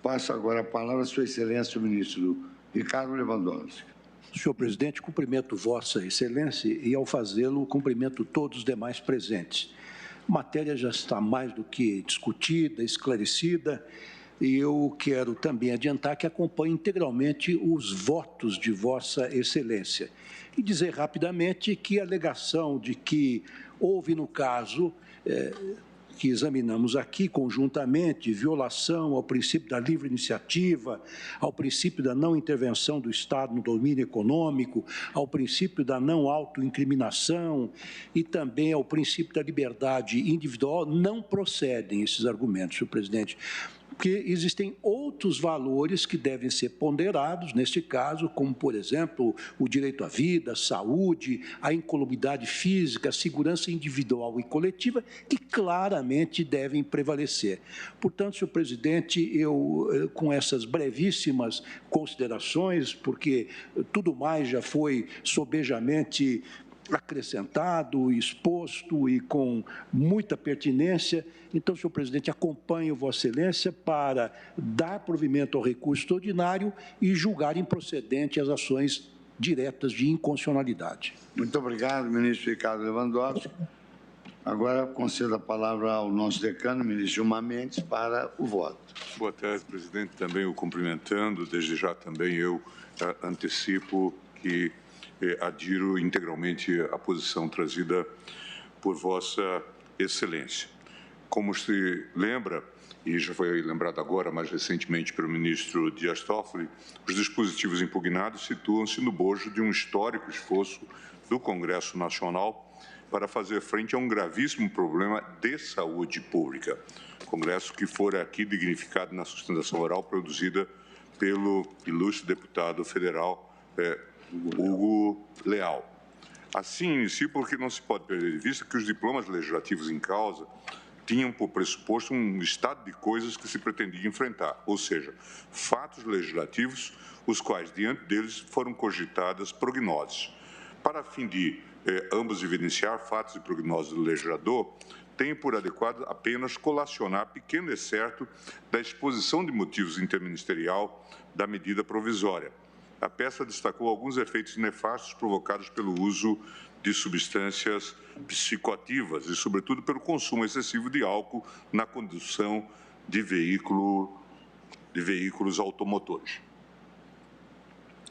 Passo agora a palavra à sua excelência, o ministro Ricardo Lewandowski. Senhor presidente, cumprimento Vossa Excelência e, ao fazê-lo, cumprimento todos os demais presentes. A matéria já está mais do que discutida, esclarecida, e eu quero também adiantar que acompanho integralmente os votos de Vossa Excelência e dizer rapidamente que a alegação de que houve, no caso, que examinamos aqui conjuntamente, violação ao princípio da livre iniciativa, ao princípio da não intervenção do Estado no domínio econômico, ao princípio da não autoincriminação e também ao princípio da liberdade individual, não procedem esses argumentos, senhor presidente, porque existem outros valores que devem ser ponderados, neste caso, como, por exemplo, o direito à vida, à saúde, a incolumidade física, a segurança individual e coletiva, que claramente devem prevalecer. Portanto, senhor presidente, eu, com essas brevíssimas considerações, porque tudo mais já foi sobejamente acrescentado, exposto e com muita pertinência. Então, senhor presidente, acompanho Vossa Excelência para dar provimento ao recurso extraordinário e julgar improcedente as ações diretas de inconstitucionalidade. Muito obrigado, ministro Ricardo Lewandowski. Agora concedo a palavra ao nosso decano, ministro Gilmar Mendes, para o voto. Boa tarde, presidente. Também o cumprimentando. Desde já também eu antecipo que adiro integralmente à posição trazida por Vossa Excelência. Como se lembra, e já foi lembrado agora, mais recentemente, pelo ministro Dias Toffoli, os dispositivos impugnados situam-se no bojo de um histórico esforço do Congresso Nacional para fazer frente a um gravíssimo problema de saúde pública. Congresso que fora aqui dignificado na sustentação oral produzida pelo ilustre deputado federal Hugo Leal. Assim, inicio porque não se pode perder de vista que os diplomas legislativos em causa tinham por pressuposto um estado de coisas que se pretendia enfrentar, ou seja, fatos legislativos, os quais, diante deles, foram cogitadas prognoses. Para fim de ambos evidenciar fatos e prognoses do legislador, tenho por adequado apenas colacionar pequeno excerto da exposição de motivos interministerial da medida provisória. A peça destacou alguns efeitos nefastos provocados pelo uso de substâncias psicoativas e, sobretudo, pelo consumo excessivo de álcool na condução de veículos automotores.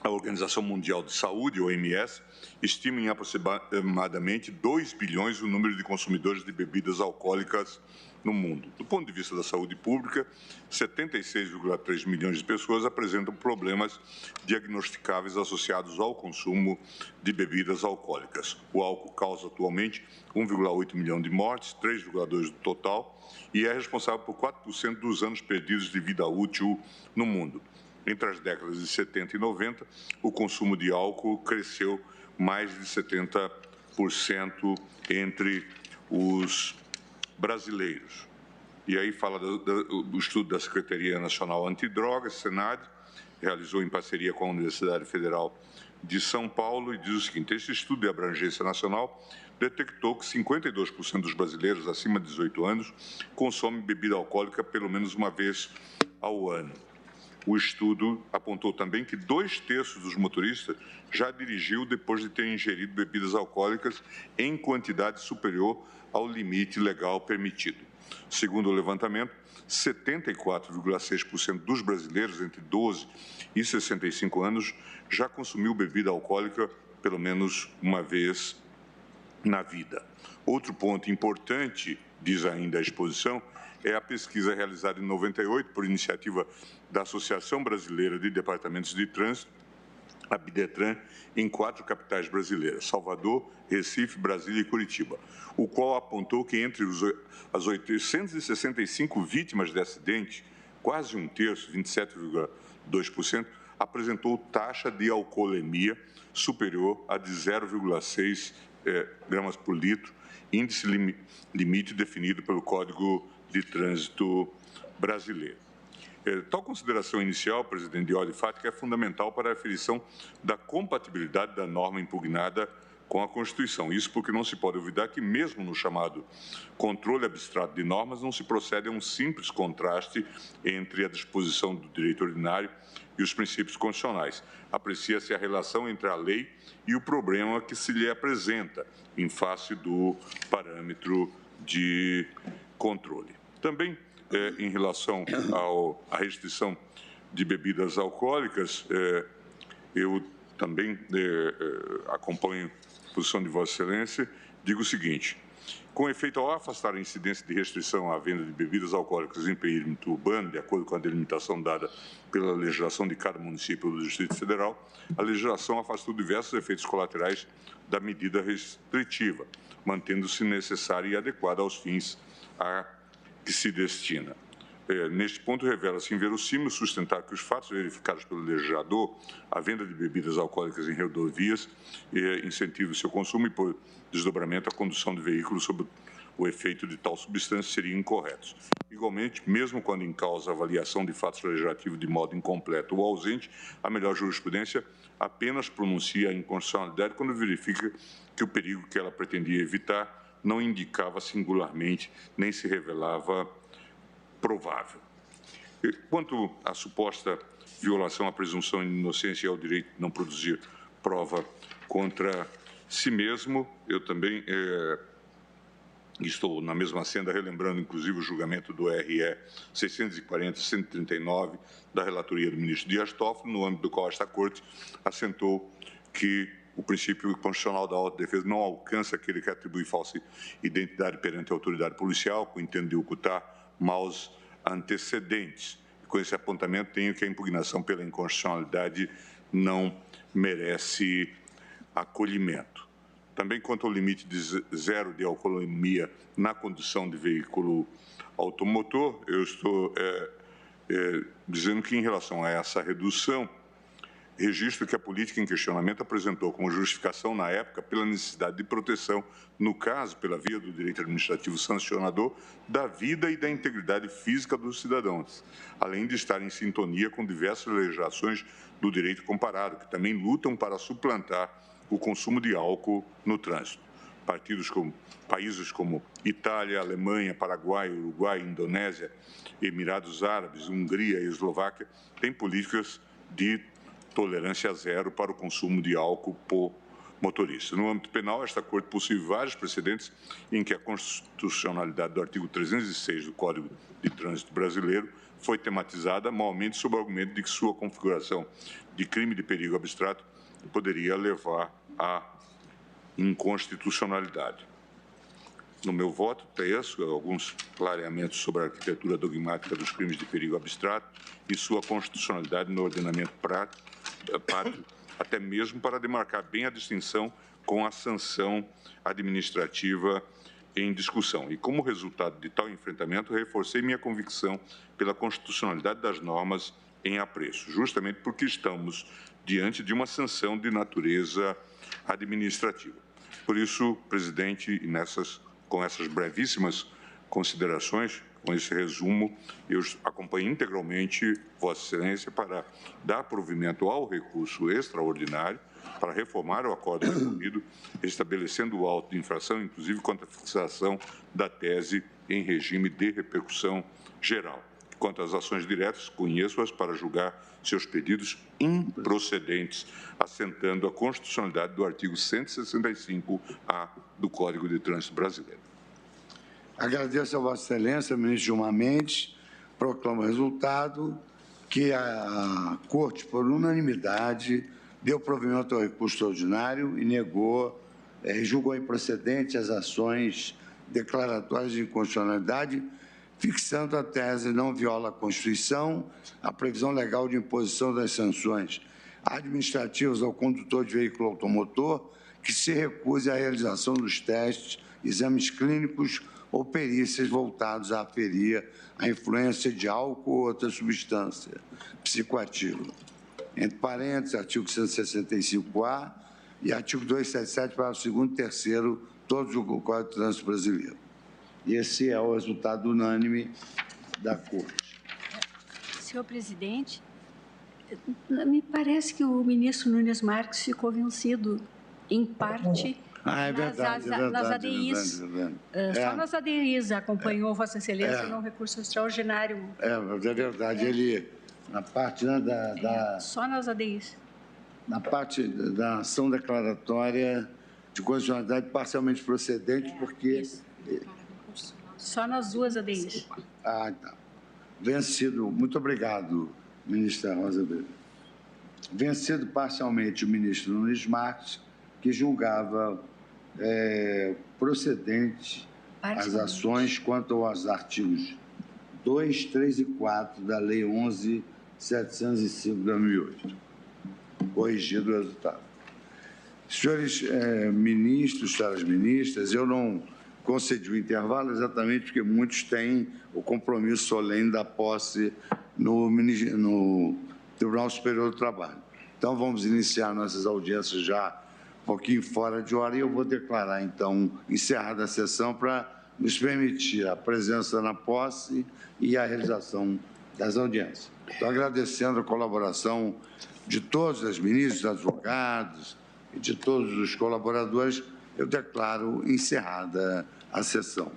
A Organização Mundial de Saúde, OMS, estima em aproximadamente 2 bilhões o número de consumidores de bebidas alcoólicas no mundo. Do ponto de vista da saúde pública, 76,3 milhões de pessoas apresentam problemas diagnosticáveis associados ao consumo de bebidas alcoólicas. O álcool causa atualmente 1,8 milhão de mortes, 3,2% do total, e é responsável por 4% dos anos perdidos de vida útil no mundo. Entre as décadas de 70 e 90, o consumo de álcool cresceu mais de 70% entre os brasileiros. E aí fala do estudo da Secretaria Nacional Antidrogas, Senad, realizou em parceria com a Universidade Federal de São Paulo, e diz o seguinte: esse estudo de abrangência nacional detectou que 52% dos brasileiros acima de 18 anos consomem bebida alcoólica pelo menos uma vez ao ano. O estudo apontou também que 2/3 dos motoristas já dirigiu depois de ter ingerido bebidas alcoólicas em quantidade superior ao limite legal permitido. Segundo o levantamento, 74,6% dos brasileiros entre 12 e 65 anos já consumiu bebida alcoólica pelo menos uma vez na vida. Outro ponto importante, diz ainda a exposição, é a pesquisa realizada em 98 por iniciativa da Associação Brasileira de Departamentos de Trânsito, a BIDETRAN, em 4 capitais brasileiras, Salvador, Recife, Brasília e Curitiba, o qual apontou que entre as 865 vítimas de acidente, quase um terço, 27,2%, apresentou taxa de alcoolemia superior a de 0,6 gramas por litro, índice limite definido pelo Código de Trânsito Brasileiro. Tal consideração inicial, presidente, de ordem fática, é fundamental para a aferição da compatibilidade da norma impugnada com a Constituição. Isso porque não se pode olvidar que, mesmo no chamado controle abstrato de normas, não se procede a um simples contraste entre a disposição do direito ordinário e os princípios constitucionais. Aprecia-se a relação entre a lei e o problema que se lhe apresenta em face do parâmetro de controle. Também, em relação à restrição de bebidas alcoólicas, eu também acompanho a posição de Vossa Excelência, digo o seguinte: com efeito, ao afastar a incidência de restrição à venda de bebidas alcoólicas em perímetro urbano, de acordo com a delimitação dada pela legislação de cada município do Distrito Federal, a legislação afastou diversos efeitos colaterais da medida restritiva, mantendo-se necessária e adequada aos fins a que se destina. Neste ponto, revela-se inverossímil sustentar que os fatos verificados pelo legislador, a venda de bebidas alcoólicas em rodovias, incentiva o seu consumo e, por desdobramento, a condução de veículos sob o efeito de tal substância seriam incorretos. Igualmente, mesmo quando em causa a avaliação de fatos legislativos de modo incompleto ou ausente, a melhor jurisprudência apenas pronuncia a inconstitucionalidade quando verifica que o perigo que ela pretendia evitar não indicava singularmente, nem se revelava provável. Quanto à suposta violação à presunção de inocência e ao direito de não produzir prova contra si mesmo, eu também estou na mesma senda, relembrando inclusive o julgamento do RE 640-139 da relatoria do ministro Dias Toffoli, no âmbito do qual esta Corte assentou que o princípio constitucional da autodefesa não alcança aquele que atribui falsa identidade perante a autoridade policial, com o intento de ocultar maus antecedentes. Com esse apontamento, tenho que a impugnação pela inconstitucionalidade não merece acolhimento. Também quanto ao limite de 0 de alcoolemia na condução de veículo automotor, eu estou dizendo que, em relação a essa redução, registro que a política em questionamento apresentou como justificação na época pela necessidade de proteção, no caso, pela via do direito administrativo sancionador, da vida e da integridade física dos cidadãos, além de estar em sintonia com diversas legislações do direito comparado, que também lutam para suplantar o consumo de álcool no trânsito. Países como Itália, Alemanha, Paraguai, Uruguai, Indonésia, Emirados Árabes, Hungria e Eslováquia têm políticas de tolerância zero para o consumo de álcool por motorista. No âmbito penal, esta Corte possui vários precedentes em que a constitucionalidade do artigo 306 do Código de Trânsito Brasileiro foi tematizada, malmente sob o argumento de que sua configuração de crime de perigo abstrato poderia levar à inconstitucionalidade. No meu voto, teço alguns clareamentos sobre a arquitetura dogmática dos crimes de perigo abstrato e sua constitucionalidade no ordenamento pátrio, até mesmo para demarcar bem a distinção com a sanção administrativa em discussão. E, como resultado de tal enfrentamento, reforcei minha convicção pela constitucionalidade das normas em apreço, justamente porque estamos diante de uma sanção de natureza administrativa. Por isso, presidente, e com essas brevíssimas considerações, com esse resumo, eu acompanho integralmente Vossa Excelência para dar provimento ao recurso extraordinário para reformar o acordo resolvido, estabelecendo o auto de infração, inclusive quanto à fixação da tese em regime de repercussão geral. Quanto às ações diretas, conheço-as para julgar seus pedidos improcedentes, assentando a constitucionalidade do artigo 165-A do Código de Trânsito Brasileiro. Agradeço a Vossa Excelência, ministro Gilmar Mendes, proclamo o resultado que a Corte, por unanimidade, deu provimento ao recurso extraordinário e negou julgou improcedente as ações declaratórias de inconstitucionalidade, fixando a tese não viola a Constituição, a previsão legal de imposição das sanções administrativas ao condutor de veículo automotor que se recuse à realização dos testes, exames clínicos ou perícias voltados a aferir a influência de álcool ou outra substância psicoativa. Entre parênteses, artigo 165-A e artigo 277, parágrafo 2º e 3º, todos do Código de Trânsito Brasileiro. E esse é o resultado unânime da Corte. Senhor presidente, me parece que o ministro Nunes Marques ficou vencido, em parte, nas ADIs. Só nas ADIs acompanhou Vossa Excelência no recurso extraordinário. É verdade. Ele, na parte só nas ADIs. Na parte da ação declaratória de constitucionalidade parcialmente procedente, porque... Só nas duas ADIs. Tá. Vencido. Muito obrigado, ministra Rosa Weber. Vencido parcialmente o ministro Nunes Marques, que julgava procedente as ações quanto aos artigos 2, 3 e 4 da Lei 11.705 de 2008. Corrigido o resultado. Senhores ministros, senhoras ministras, eu não concedi o intervalo exatamente porque muitos têm o compromisso solene da posse no Tribunal Superior do Trabalho. Então, vamos iniciar nossas audiências já um pouquinho fora de hora e eu vou declarar, então, encerrada a sessão para nos permitir a presença na posse e a realização das audiências. Estou agradecendo a colaboração de todos os ministros, advogados e de todos os colaboradores. Eu declaro encerrada a sessão.